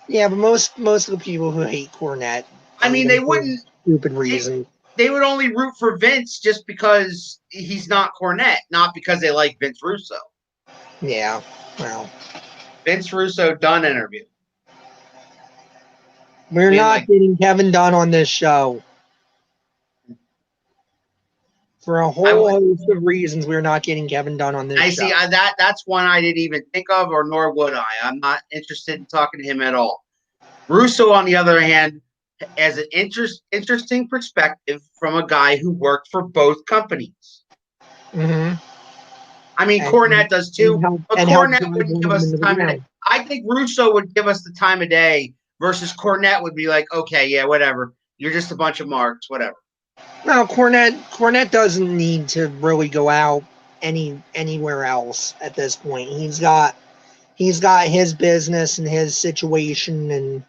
Speaker 3: Yeah, but most of the people who hate Cornette,
Speaker 2: I mean, they wouldn't.
Speaker 3: Stupid reason.
Speaker 2: They would only root for Vince just because he's not Cornette, not because they like Vince Russo.
Speaker 3: Yeah, well.
Speaker 2: Vince Russo done interview.
Speaker 3: We're not getting Kevin Dunn on this show. For a whole host of reasons, we're not getting Kevin Dunn on this show.
Speaker 2: I see that's one I didn't even think of, or nor would I. I'm not interested in talking to him at all. Russo, on the other hand, has an interesting perspective from a guy who worked for both companies.
Speaker 3: Mm-hmm.
Speaker 2: I mean, Cornette does too, but Cornette wouldn't give us the time of day. I think Russo would give us the time of day versus Cornette would be like, okay, yeah, whatever. You're just a bunch of marks, whatever.
Speaker 3: No, Cornette doesn't need to really go out anywhere else at this point. He's got his business and his situation, and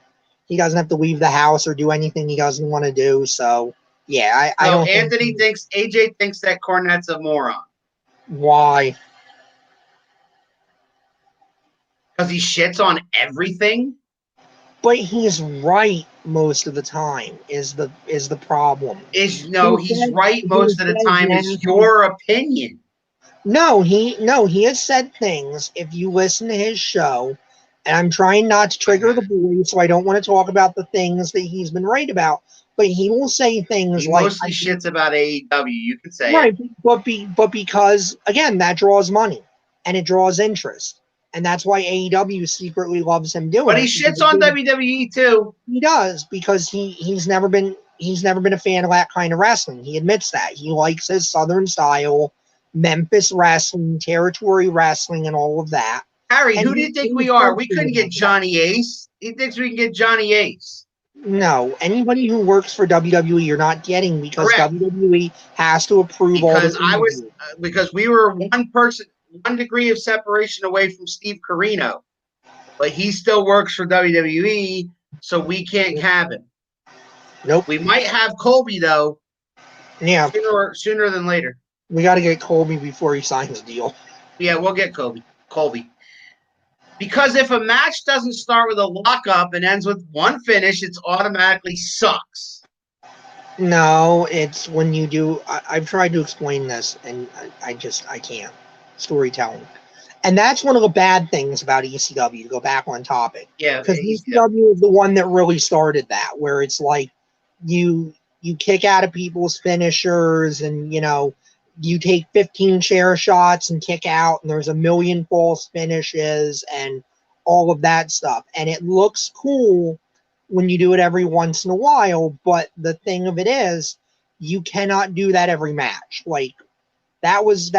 Speaker 3: he doesn't have to leave the house or do anything he doesn't want to do. So yeah, I don't.
Speaker 2: AJ thinks that Cornette's a moron.
Speaker 3: Why?
Speaker 2: Because he shits on everything.
Speaker 3: But he's right most of the time. Is the problem?
Speaker 2: He's right most of the time. It's your opinion.
Speaker 3: No, he has said things. If you listen to his show, and I'm trying not to trigger the boy, so I don't want to talk about the things that he's been right about. But he will say things like
Speaker 2: mostly shits about AEW. You can say
Speaker 3: right, but because again that draws money and it draws interest. And that's why AEW secretly loves him doing it.
Speaker 2: But he shits on WWE too.
Speaker 3: He does, because he's never been a fan of that kind of wrestling. He admits that. He likes his Southern style, Memphis wrestling, territory wrestling, and all of that.
Speaker 2: Harry, who do you think we are? We couldn't get Johnny Ace. He thinks we can get Johnny Ace.
Speaker 3: No, anybody who works for WWE, you're not getting, because correct. WWE has to approve
Speaker 2: because
Speaker 3: all the
Speaker 2: because we were one degree of separation away from Steve Corino, but he still works for WWE, so we can't have him.
Speaker 3: Nope.
Speaker 2: We might have Colby though.
Speaker 3: Yeah.
Speaker 2: Sooner than later.
Speaker 3: We got to get Colby before he signs the deal.
Speaker 2: Yeah, we'll get Colby. Because if a match doesn't start with a lockup and ends with one finish, it automatically sucks.
Speaker 3: No, it's when you do. I've tried to explain this, and I can't. Storytelling. And that's one of the bad things about ECW, to go back on topic.
Speaker 2: Yeah.
Speaker 3: Because ECW is the one that really started that, where it's like you kick out of people's finishers and, you take 15 chair shots and kick out, and there's a million false finishes and all of that stuff. And it looks cool when you do it every once in a while. But the thing of it is, you cannot do that every match. Like, that was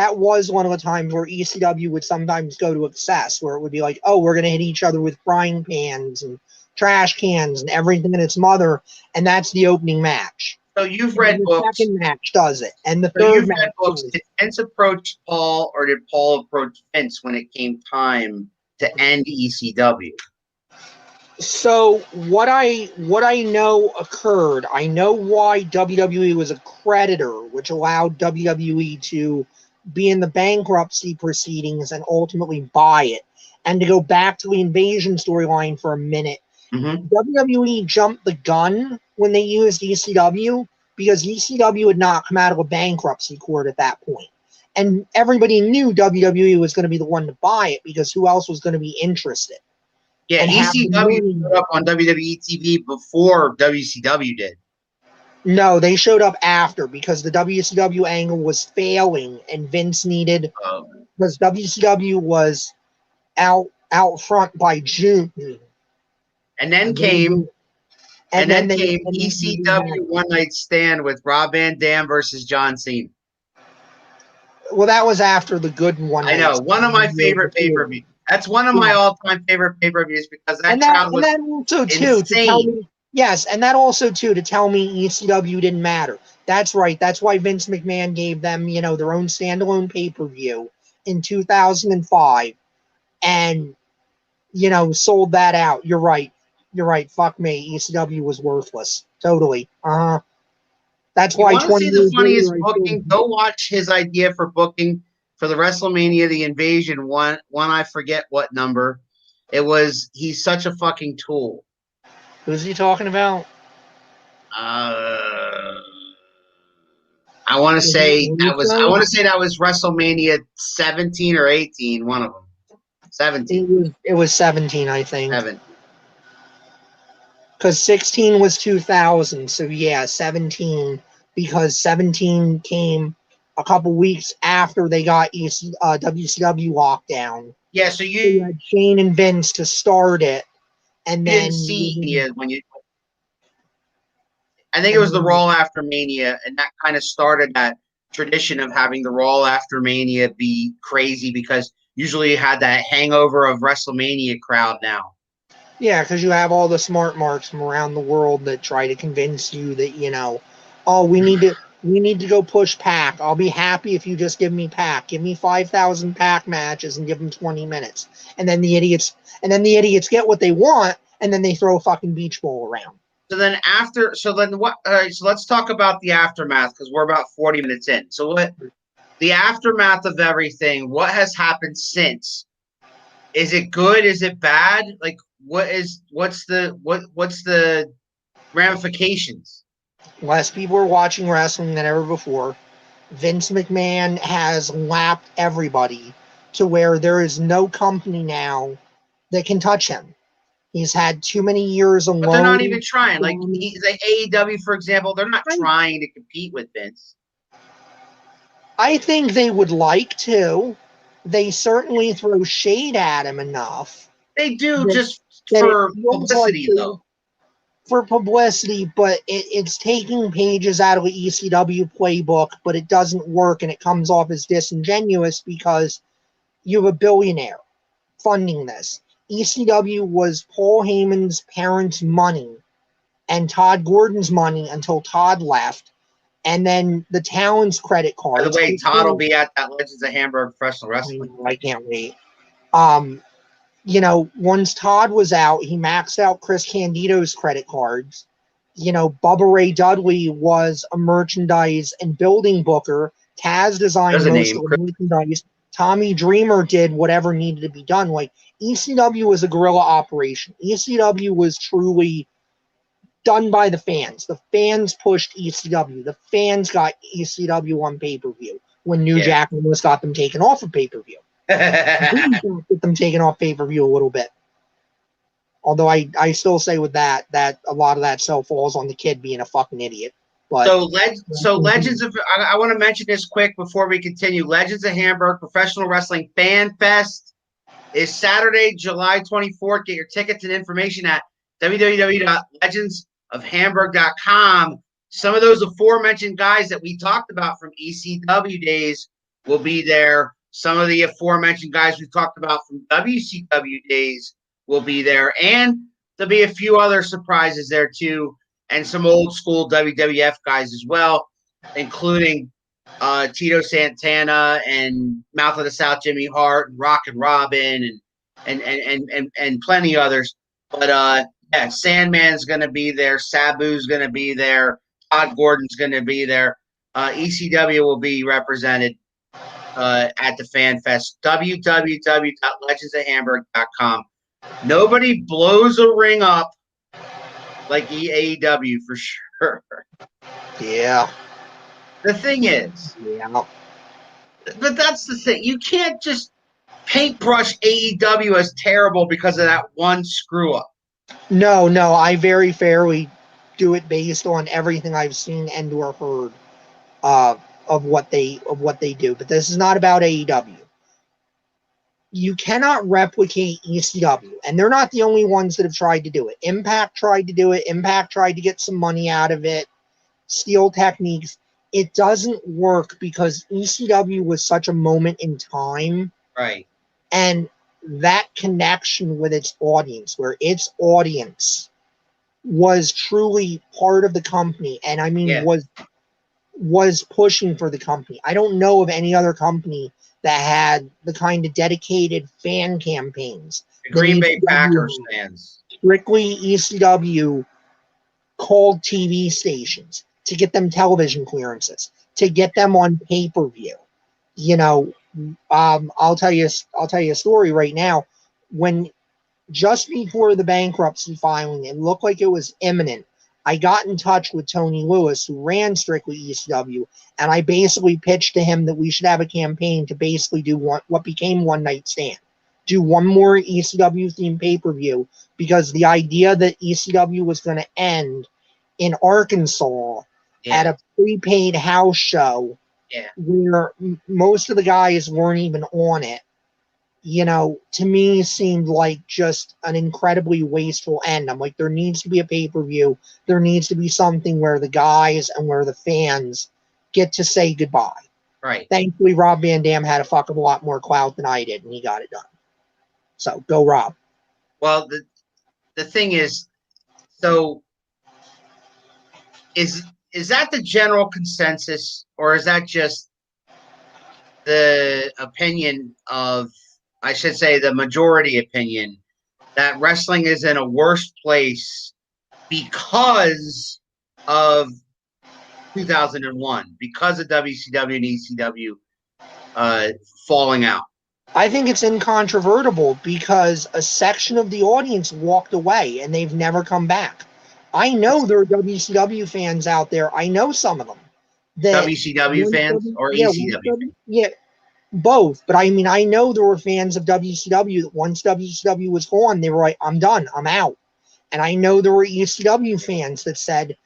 Speaker 3: one of the times where ECW would sometimes go to excess, where it would be like, oh, we're going to hit each other with frying pans and trash cans and everything in its mother, and that's the opening match.
Speaker 2: So you've read
Speaker 3: the
Speaker 2: books.
Speaker 3: second match does it, and the
Speaker 2: So
Speaker 3: third
Speaker 2: you've
Speaker 3: match
Speaker 2: read books.
Speaker 3: does it.
Speaker 2: Did Vince approach Paul, or did Paul approach Vince when it came time to end ECW?
Speaker 3: So what I know occurred, I know why WWE was a creditor, which allowed WWE to be in the bankruptcy proceedings and ultimately buy it. And to go back to the Invasion storyline for a minute, WWE jumped the gun when they used ECW because ECW had not come out of a bankruptcy court at that point. And everybody knew WWE was going to be the one to buy it because who else was going to be interested?
Speaker 2: Yeah,
Speaker 3: And
Speaker 2: ECW showed up on WWE TV before WCW did.
Speaker 3: No, they showed up after because the WCW angle was failing and Vince needed because WCW was out front by June.
Speaker 2: And then came ECW One Night Stand with Rob Van Dam versus John Cena.
Speaker 3: Well, that was after the good one.
Speaker 2: I know, one of my favorite pay-per-views. That's one of my all-time favorite pay-per-views because that crowd was insane.
Speaker 3: Yes, and that also, too, to tell me ECW didn't matter. That's right. That's why Vince McMahon gave them, their own standalone pay-per-view in 2005 and, sold that out. You're right. Fuck me. ECW was worthless. Totally. That's why.
Speaker 2: You want to see the funniest booking? Go watch his idea for booking for the WrestleMania, the Invasion one. I forget what number. It was. He's such a fucking tool.
Speaker 3: Who's he talking about?
Speaker 2: I want to say that was. I want to say that was WrestleMania 17 or 18. One of them. 17.
Speaker 3: It was 17, I think.
Speaker 2: 7.
Speaker 3: Because 16 was 2000, so yeah, 17. Because 17 came a couple weeks after they got WCW lockdown.
Speaker 2: Yeah, so you
Speaker 3: had Shane and Vince to start it, and then
Speaker 2: I think it was the Raw after Mania, and that kind of started that tradition of having the Raw after Mania be crazy because usually you had that hangover of WrestleMania crowd now.
Speaker 3: Yeah, because you have all the smart marks from around the world that try to convince you that, oh, we need to go push Pac. I'll be happy if you just give me Pac. Give me 5,000 Pac matches and give them 20 minutes. And then the idiots get what they want, and then they throw a fucking beach ball around.
Speaker 2: So then what? All right, so let's talk about the aftermath because we're about 40 minutes in. So what? The aftermath of everything. What has happened since? Is it good? Is it bad? Like, what's the ramifications?
Speaker 3: Less people are watching wrestling than ever before. Vince McMahon has lapped everybody to where there is no company now that can touch him. He's had too many years alone.
Speaker 2: But they're not even trying. Like AEW, for example, they're not trying to compete with Vince.
Speaker 3: I think they would like to. They certainly throw shade at him enough.
Speaker 2: They do, just for publicity, though.
Speaker 3: For publicity, but it's taking pages out of the ECW playbook, but it doesn't work, and it comes off as disingenuous because you have a billionaire funding this. ECW was Paul Heyman's parents' money and Todd Gordon's money until Todd left, and then the town's credit cards.
Speaker 2: By the way, Todd will be at that Legends of Hamburg Professional Wrestling.
Speaker 3: I can't wait. Once Todd was out, he maxed out Chris Candido's credit cards. Bubba Ray Dudley was a merchandise and building booker. Taz designed most of the merchandise. Tommy Dreamer did whatever needed to be done. Like, ECW was a guerrilla operation. ECW was truly done by the fans. The fans pushed ECW. The fans got ECW on pay-per-view when New Jack almost got them taken off of pay-per-view. Get them taken off pay-per-view a little bit. Although I still say with that a lot of that still falls on the kid being a fucking idiot. But
Speaker 2: so Legends of I want to mention this quick before we continue. Legends of Hamburg Professional Wrestling Fan Fest is Saturday, July 24th. Get your tickets and information at www.legendsofhamburg.com. Some of those aforementioned guys that we talked about from ECW days will be there. Some of the aforementioned guys we talked about from WCW days will be there. And there'll be a few other surprises there too. And some old school WWF guys as well, including Tito Santana and Mouth of the South Jimmy Hart and Rock and Robin and plenty others. But yeah, Sandman's going to be there. Sabu's going to be there. Todd Gordon's going to be there. ECW will be represented at the Fan Fest. www.legendsofhamburg.com. Nobody blows a ring up like AEW for sure.
Speaker 3: Yeah.
Speaker 2: The thing is,
Speaker 3: Yeah.
Speaker 2: but that's the thing. You can't just paintbrush AEW as terrible because of that one screw up.
Speaker 3: No, I very fairly do it based on everything I've seen and or heard of what they do. But this is not about AEW. You cannot replicate ECW, and they're not the only ones that have tried to do it. Impact tried to do it. Impact tried to get some money out of it. Steel Techniques. It doesn't work because ECW was such a moment in time.
Speaker 2: Right.
Speaker 3: And that connection with its audience, where its audience was truly part of the company, and I mean was pushing for the company. I don't know of any other company that had the kind of dedicated fan campaigns.
Speaker 2: The Green Bay Packers fans.
Speaker 3: Strictly ECW called TV stations to get them television clearances, to get them on pay-per-view. You know, I'll tell you a story right now. When just before the bankruptcy filing, it looked like it was imminent. I got in touch with Tony Lewis, who ran Strictly ECW, and I basically pitched to him that we should have a campaign to basically do what became One Night Stand. Do one more ECW themed pay-per-view, because the idea that ECW was going to end in Arkansas at a prepaid house show where most of the guys weren't even on it, you know, to me seemed like just an incredibly wasteful end. I'm like, there needs to be a pay-per-view. There needs to be something where the guys and where the fans get to say goodbye.
Speaker 2: Right.
Speaker 3: Thankfully, Rob Van Dam had a fuck of a lot more clout than I did, and he got it done. So, go Rob.
Speaker 2: Well, the thing is, so is that the general consensus, or is that just the opinion of, I should say, the majority opinion, that wrestling is in a worse place because of 2001, because of WCW and ECW falling out?
Speaker 3: I think it's incontrovertible because a section of the audience walked away and they've never come back. I know there are WCW fans out there. I know some of them.
Speaker 2: WCW fans or ECW?
Speaker 3: Yeah, both. But I mean, I know there were fans of WCW that once WCW was gone, they were like, I'm done. I'm out. And I know there were ECW fans that said,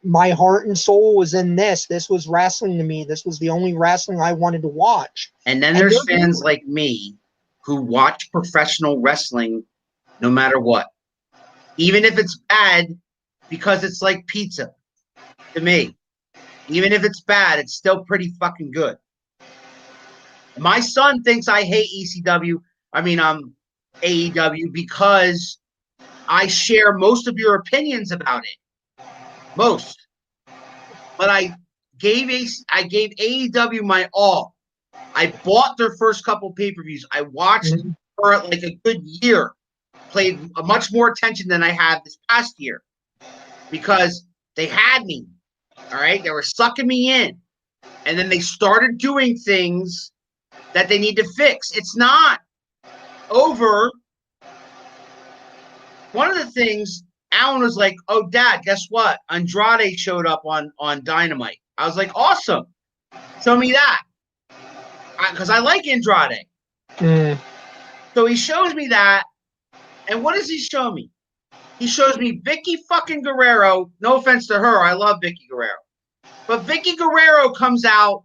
Speaker 3: my heart and soul was in this. This was wrestling to me. This was the only wrestling I wanted to watch.
Speaker 2: And then there's fans like me who watch professional wrestling no matter what. Even if it's bad, because it's like pizza to me. Even if it's bad, it's still pretty fucking good. My son thinks I hate AEW because I share most of your opinions about it. Most. But I gave AEW my all. I bought their first couple pay-per-views. I watched for like a good year. Played much more attention than I have this past year. Because they had me. All right? They were sucking me in. And then they started doing things that they need to fix. It's not over. One of the things, Alan was like, oh, Dad, guess what? Andrade showed up on Dynamite. I was like, awesome. Show me that. Because I like Andrade. So he shows me that. And what does he show me? He shows me Vicky fucking Guerrero. No offense to her. I love Vicky Guerrero. But Vicky Guerrero comes out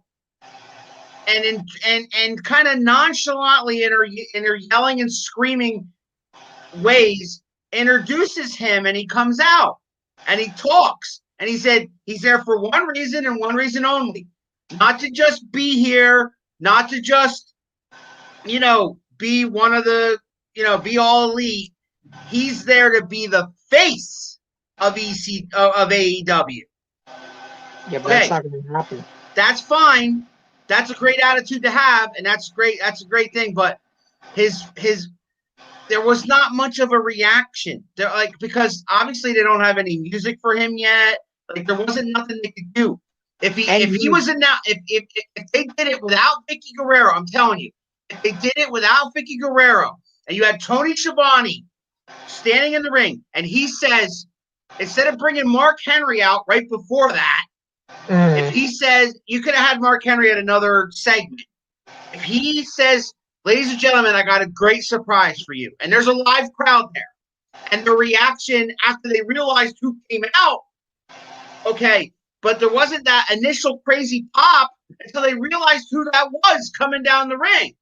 Speaker 2: and kind of nonchalantly in her yelling and screaming ways introduces him, and he comes out and he talks, and he said he's there for one reason and one reason only, not to just be here, not to just, be one of the, be all elite. He's there to be the face of AEW.
Speaker 3: Yeah, but that's not going to happen.
Speaker 2: That's fine. That's a great attitude to have, and that's great. That's a great thing. But there was not much of a reaction. Because obviously they don't have any music for him yet. Like, there wasn't nothing they could do. If they did it without Vicky Guerrero, I'm telling you, if they did it without Vicky Guerrero, and you had Tony Schiavone standing in the ring, and he says, instead of bringing Mark Henry out right before that, if he says, you could have had Mark Henry at another segment. If he says, ladies and gentlemen, I got a great surprise for you, and there's a live crowd there, and the reaction after they realized who came out, okay, but there wasn't that initial crazy pop until they realized who that was coming down the ring.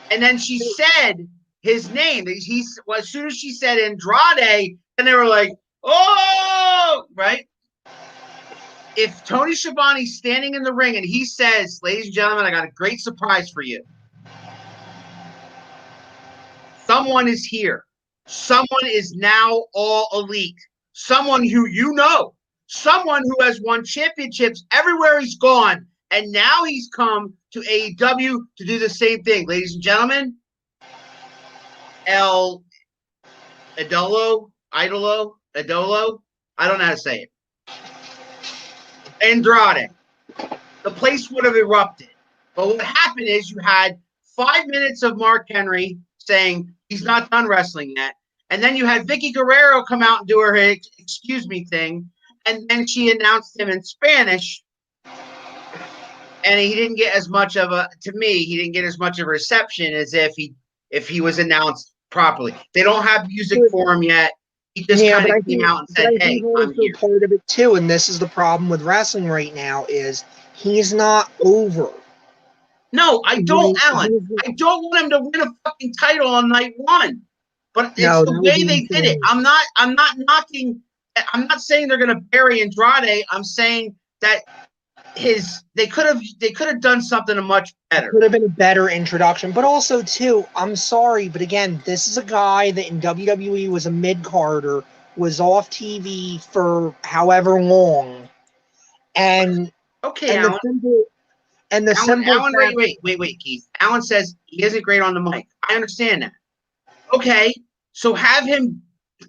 Speaker 2: And then she said his name. As soon as she said Andrade, and they were like, oh, right? If Tony Schiavone's standing in the ring and he says, ladies and gentlemen, I got a great surprise for you. Someone is here. Someone is now all elite. Someone who you know. Someone who has won championships everywhere he's gone. And now he's come to AEW to do the same thing. Ladies and gentlemen, El Idolo, I don't know how to say it. Andrade. The place would have erupted. But what happened is you had 5 minutes of Mark Henry saying he's not done wrestling yet. And then you had Vicky Guerrero come out and do her excuse me thing. And then she announced him in Spanish. And he didn't get as much of he didn't get as much of a reception as if he was announced properly. They don't have music for him yet. He just kind of came out and said, hey, I'm here.
Speaker 3: Part of it too, and this is the problem with wrestling right now, is he's not over.
Speaker 2: No, I don't, Alan. I don't want him to win a fucking title on night one. But it's the way they did it. I'm not knocking. I'm not saying they're going to bury Andrade. I'm saying that they could have done something much better.
Speaker 3: Could have been a better introduction, but also too, I'm sorry, but again, this is a guy that in WWE was a mid-carder, was off TV for however long, and
Speaker 2: okay, Alan. Wait, Keith. Alan says he isn't great on the mic. I understand that. Okay, so have him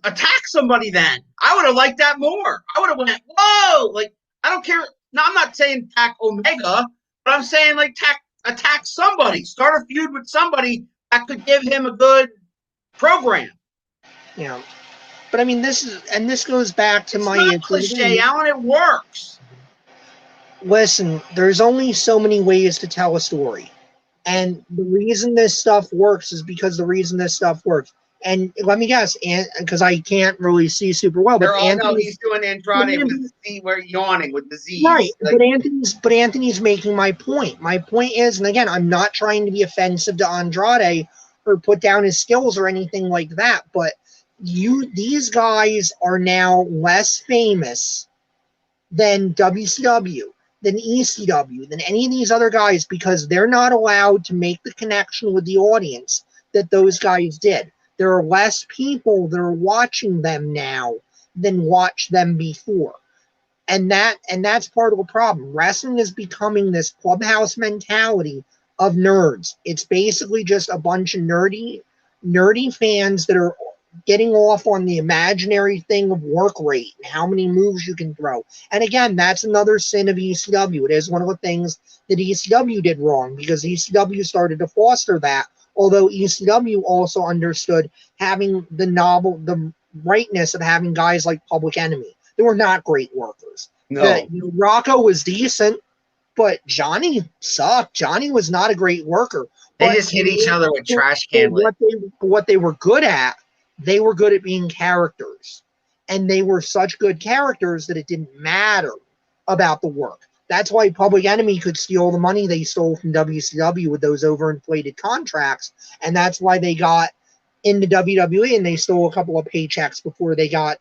Speaker 2: attack somebody then. I would have liked that more. I would have went, whoa, like, I don't care. No, I'm not saying attack Omega, but I'm saying like attack somebody. Start a feud with somebody that could give him a good program.
Speaker 3: Yeah, but I mean, this goes back to my
Speaker 2: not cliche, Alan. It works.
Speaker 3: Listen, there's only so many ways to tell a story, and the reason this stuff works is because the reason this stuff works. And let me guess, because I can't really see super well, but
Speaker 2: he's doing Andrade with the Z. We're yawning with the Z.
Speaker 3: Right, but Anthony's making my point. My point is, and again, I'm not trying to be offensive to Andrade or put down his skills or anything like that, but these guys are now less famous than WCW, than ECW, than any of these other guys, because they're not allowed to make the connection with the audience that those guys did. There are less people that are watching them now than watched them before. And that's part of the problem. Wrestling is becoming this clubhouse mentality of nerds. It's basically just a bunch of nerdy fans that are getting off on the imaginary thing of work rate and how many moves you can throw. And again, that's another sin of ECW. It is one of the things that ECW did wrong, because ECW started to foster that. Although ECW also understood having the rightness of having guys like Public Enemy. They were not great workers.
Speaker 2: No.
Speaker 3: Rocco was decent, but Johnny sucked. Johnny was not a great worker.
Speaker 2: They just hit each other with trash can.
Speaker 3: What they were good at, they were good at being characters. And they were such good characters that it didn't matter about the work. That's why Public Enemy could steal the money they stole from WCW with those overinflated contracts. And that's why they got in the WWE, and they stole a couple of paychecks before they got,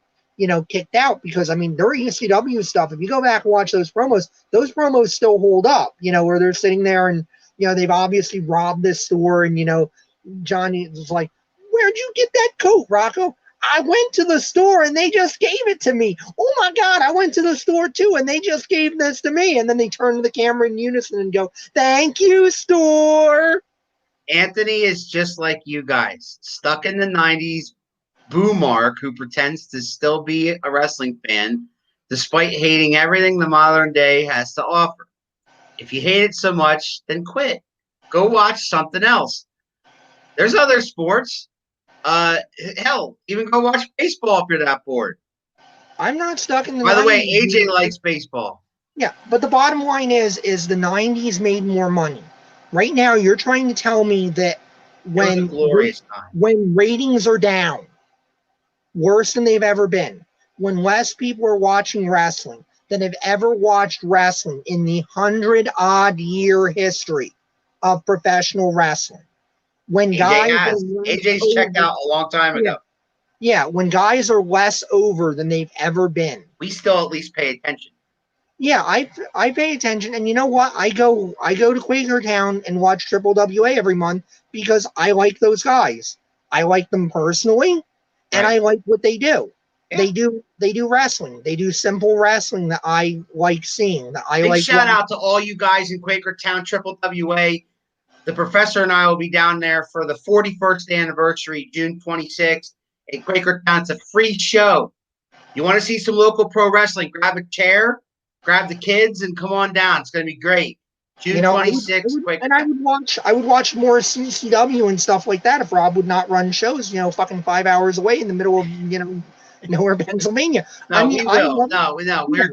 Speaker 3: kicked out. Because, I mean, their ECW stuff, if you go back and watch those promos still hold up, where they're sitting there and, they've obviously robbed this store, and, Johnny was like, "Where'd you get that coat, Rocco?" "I went to the store and they just gave it to me." "Oh my God, I went to the store too and they just gave this to me." And then they turn to the camera in unison and go, "Thank you, store."
Speaker 2: Anthony is just like you guys, stuck in the 90s. Boo Mark, who pretends to still be a wrestling fan, despite hating everything the modern day has to offer. If you hate it so much, then quit. Go watch something else. There's other sports. Hell, even go watch baseball if you're that bored.
Speaker 3: I'm not stuck in the
Speaker 2: By the
Speaker 3: 90s.
Speaker 2: way, AJ likes baseball.
Speaker 3: Yeah, but the bottom line is the 90s made more money. Right now, you're trying to tell me that
Speaker 2: It was a glorious time.
Speaker 3: when ratings are down, worse than they've ever been, when less people are watching wrestling than have ever watched wrestling in the 100-odd-year history of professional wrestling. When
Speaker 2: AJ's checked out a long time ago.
Speaker 3: Yeah, when guys are less over than they've ever been.
Speaker 2: We still at least pay attention.
Speaker 3: Yeah, I pay attention, and you know what? I go to Quakertown and watch Triple WA every month because I like those guys. I like them personally, and I like what they do. Yeah. They do wrestling. They do simple wrestling that I like seeing.
Speaker 2: Big shout out to all you guys in Quakertown, Triple WA. The professor and I will be down there for the 41st anniversary, June 26th, at Quakertown. It's a free show. You want to see some local pro wrestling? Grab a chair, grab the kids, and come on down. It's going to be great. June 26th, Quakertown. And
Speaker 3: I would watch more CCW and stuff like that if Rob would not run shows, fucking 5 hours away in the middle of, nowhere, Pennsylvania.
Speaker 2: No, we will. We're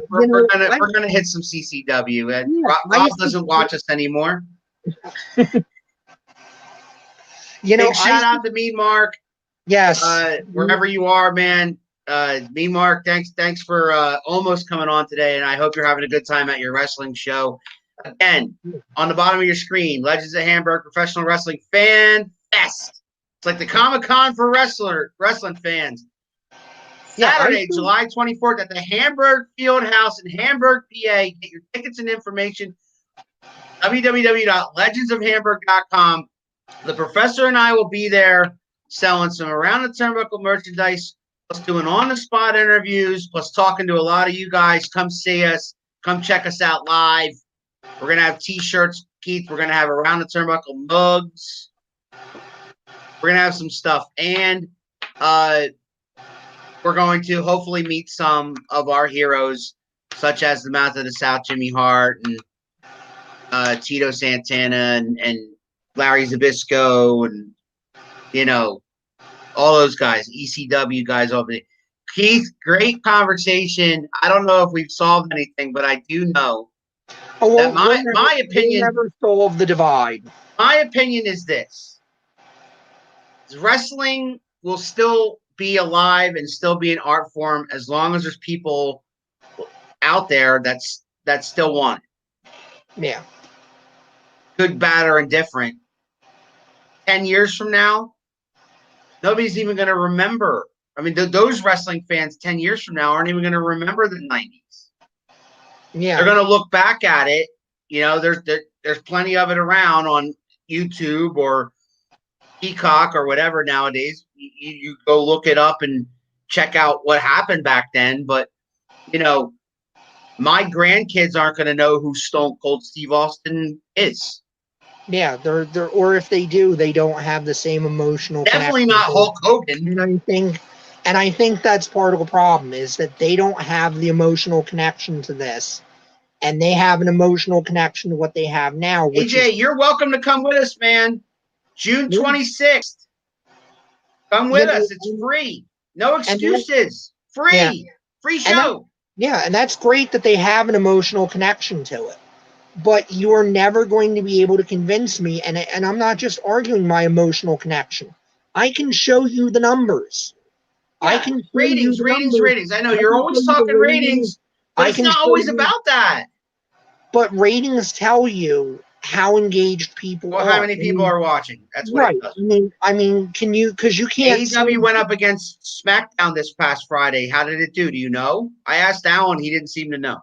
Speaker 2: gonna hit some CCW. And Rob doesn't watch us anymore. Big shout out to Mean Mark.
Speaker 3: Yes.
Speaker 2: Wherever you are, man. Mean Mark, thanks for almost coming on today, and I hope you're having a good time at your wrestling show. Again, on the bottom of your screen, Legends of Hamburg Professional Wrestling Fan Fest. It's like the Comic-Con for wrestling fans. Saturday, July 24th at the Hamburg Field House in Hamburg, PA. Get your tickets and information. www.legendsofhamburg.com. The professor and I will be there selling some Around the Turnbuckle merchandise, plus doing on-the-spot interviews, plus talking to a lot of you guys. Come see us. Come check us out live. We're going to have T-shirts, Keith. We're going to have Around the Turnbuckle mugs. We're going to have some stuff. And we're going to hopefully meet some of our heroes, such as the Mouth of the South, Jimmy Hart, and Tito Santana, and Larry Zbyszko, and all those guys, ECW guys over there. Keith, great conversation. I don't know if we've solved anything, but I do know that my opinion
Speaker 3: never solve the divide.
Speaker 2: My opinion is this: wrestling will still be alive and still be an art form as long as there's people out there that still want it.
Speaker 3: Yeah.
Speaker 2: Good, bad, or indifferent. 10 years from now, nobody's even going to remember. I mean, those wrestling fans 10 years from now aren't even going to remember the 90s.
Speaker 3: Yeah.
Speaker 2: They're going to look back at it. There's plenty of it around on YouTube or Peacock or whatever nowadays. You go look it up and check out what happened back then. But, my grandkids aren't going to know who Stone Cold Steve Austin is.
Speaker 3: Yeah, they're or if they do, they don't have the same emotional
Speaker 2: definitely not Hulk Hogan.
Speaker 3: And I think that's part of the problem is that they don't have the emotional connection to this, and they have an emotional connection to what they have now.
Speaker 2: AJ, you're welcome to come with us, man. June 26th. Come with us. It's free. No excuses. Free. Free show.
Speaker 3: And that's great that they have an emotional connection to it. But you are never going to be able to convince me, and I'm not just arguing my emotional connection. I can show you the numbers.
Speaker 2: Yeah, I can ratings. I know you're always talking ratings, but it's not always about that.
Speaker 3: But ratings tell you how engaged people
Speaker 2: Well,
Speaker 3: are.
Speaker 2: how many people are watching? That's what
Speaker 3: Right.
Speaker 2: it does.
Speaker 3: I mean, because you can't.
Speaker 2: AEW went up against SmackDown this past Friday. How did it do? Do you know? I asked Alan. He didn't seem to know.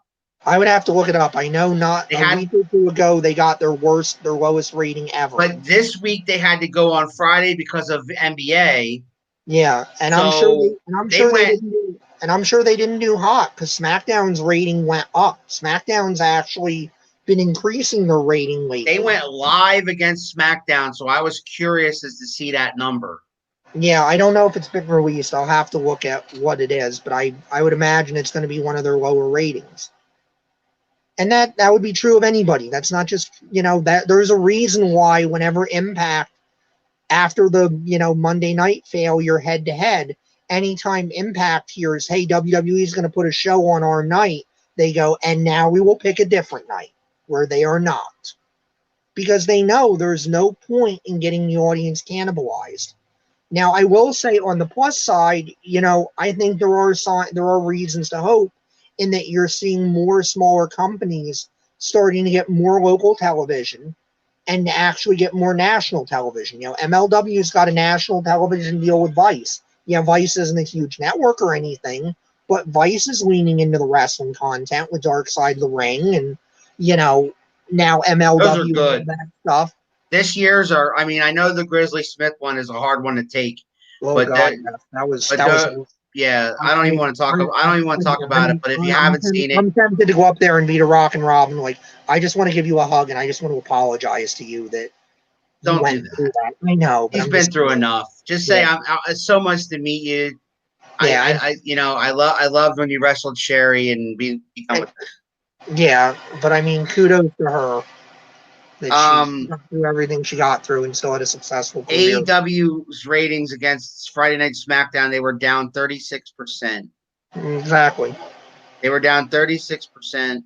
Speaker 3: I would have to look it up. I know not a week or two ago they got their lowest rating ever.
Speaker 2: But this week they had to go on Friday because of NBA.
Speaker 3: Yeah, and
Speaker 2: So
Speaker 3: I'm sure they didn't do hot because SmackDown's rating went up. SmackDown's actually been increasing their rating lately.
Speaker 2: They went live against SmackDown, so I was curious as to see that number.
Speaker 3: Yeah, I don't know if it's been released. I'll have to look at what it is, but I would imagine it's going to be one of their lower ratings. And that would be true of anybody. That's not just, that there's a reason why whenever Impact, after the, Monday night failure head to head, anytime Impact hears, hey, WWE is going to put a show on our night, they go, and now we will pick a different night where they are not. Because they know there's no point in getting the audience cannibalized. Now, I will say on the plus side, I think there are reasons to hope in that you're seeing more smaller companies starting to get more local television and to actually get more national television. MLW's got a national television deal with Vice. Yeah, Vice isn't a huge network or anything, but Vice is leaning into the wrestling content with Dark Side of the Ring and, now MLW.
Speaker 2: Those are good.
Speaker 3: And that stuff.
Speaker 2: This year's I know the Grizzly Smith one is a hard one to take.
Speaker 3: Oh,
Speaker 2: but
Speaker 3: God, that was
Speaker 2: yeah, I don't even want to talk about it, but if you haven't seen it,
Speaker 3: I'm tempted to go up there and be a Rock and Robin. Like, I just want to give you a hug and I just want to apologize to you that
Speaker 2: don't do that.
Speaker 3: I know, but
Speaker 2: he's been through enough. Just say it's so much to meet you. Yeah, I loved when you wrestled Sherry and become with her.
Speaker 3: Yeah, but I mean, kudos to her. That she got through everything she got through and still had a successful career.
Speaker 2: AEW's ratings against Friday Night SmackDown, they were down 36%.
Speaker 3: Exactly.
Speaker 2: They were down 36%.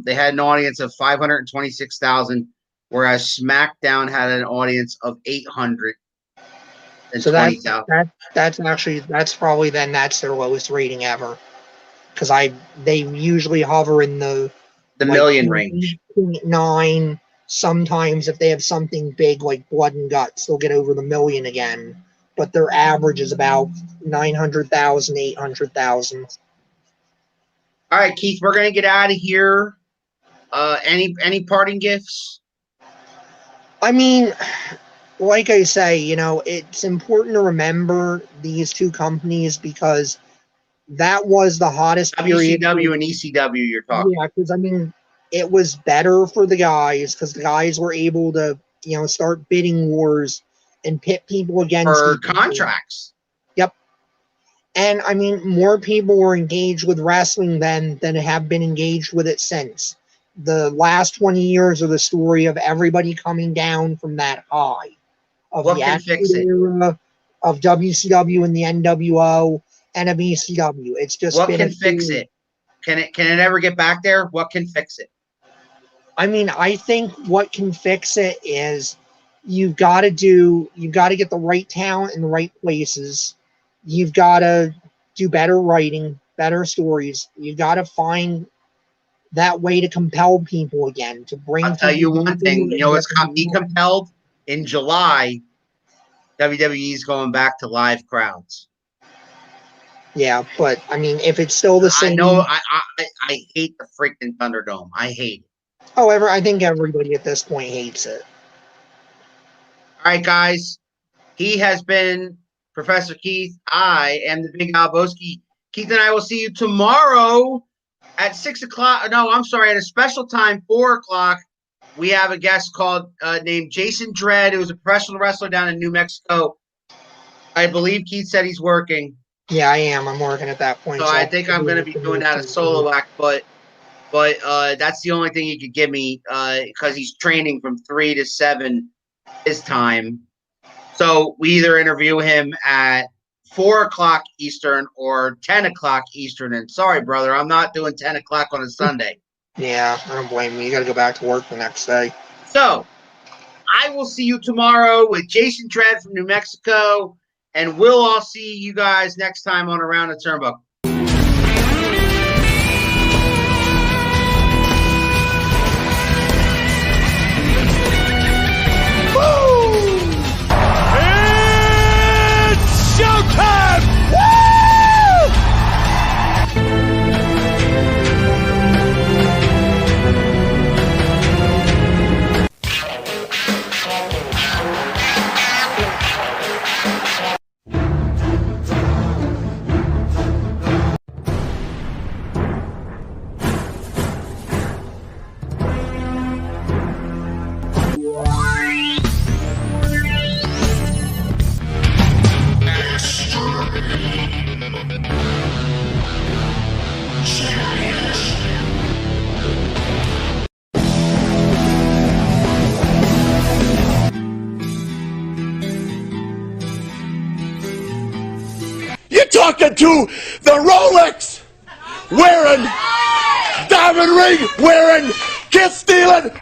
Speaker 2: They had an audience of 526,000, whereas SmackDown had an audience of 800.
Speaker 3: So that's probably that's their lowest rating ever. Because they usually hover in the
Speaker 2: million range.
Speaker 3: 9. Sometimes if they have something big like Blood and Guts, they'll get over the million again. But their average is about 900,000, 800,000.
Speaker 2: All right, Keith, we're gonna get out of here. Any parting gifts?
Speaker 3: I mean, like I say, it's important to remember these two companies because that was the hottest period.
Speaker 2: WCW and ECW, you're talking.
Speaker 3: Yeah, because it was better for the guys because the guys were able to, start bidding wars and pit people against
Speaker 2: for contracts.
Speaker 3: Yep. And more people were engaged with wrestling then than have been engaged with it since. The last 20 years are the story of everybody coming down from that high of
Speaker 2: what
Speaker 3: the
Speaker 2: can fix it?
Speaker 3: Era of WCW and the NWO. And a ECW. It's just
Speaker 2: what can fix it? Can it ever get back there? What can fix it?
Speaker 3: I think what can fix it is you've got to get the right talent in the right places. You've got to do better writing, better stories. You've got to find that way to compel people again, to bring.
Speaker 2: I'll tell you one thing. It's got me compelled. In July, WWE's going back to live crowds.
Speaker 3: Yeah, but if it's still the same,
Speaker 2: I know. I hate the freaking Thunderdome. I hate it.
Speaker 3: However, I think everybody at this point hates it.
Speaker 2: All right, guys. He has been Professor Keith. I am the Big Alboski. Keith and I will see you tomorrow at 6 o'clock. No, I'm sorry, at a special time, 4 o'clock. We have a guest named Jason Dredd, who's a professional wrestler down in New Mexico. I believe Keith said he's working.
Speaker 3: Yeah, I am. I'm working at that point.
Speaker 2: So I think I'm going to be doing that as solo act, but that's the only thing he could give me because he's training from 3 to 7 his time. So we either interview him at 4 o'clock Eastern or 10 o'clock Eastern. And sorry, brother, I'm not doing 10 o'clock on a Sunday.
Speaker 3: Yeah, I don't blame you. You got to go back to work the next day.
Speaker 2: So I will see you tomorrow with Jason Dredd from New Mexico. And we'll all see you guys next time on Around the Turnbuckle.
Speaker 1: You're talking to the Rolex wearing, diamond ring wearing, kiss stealing,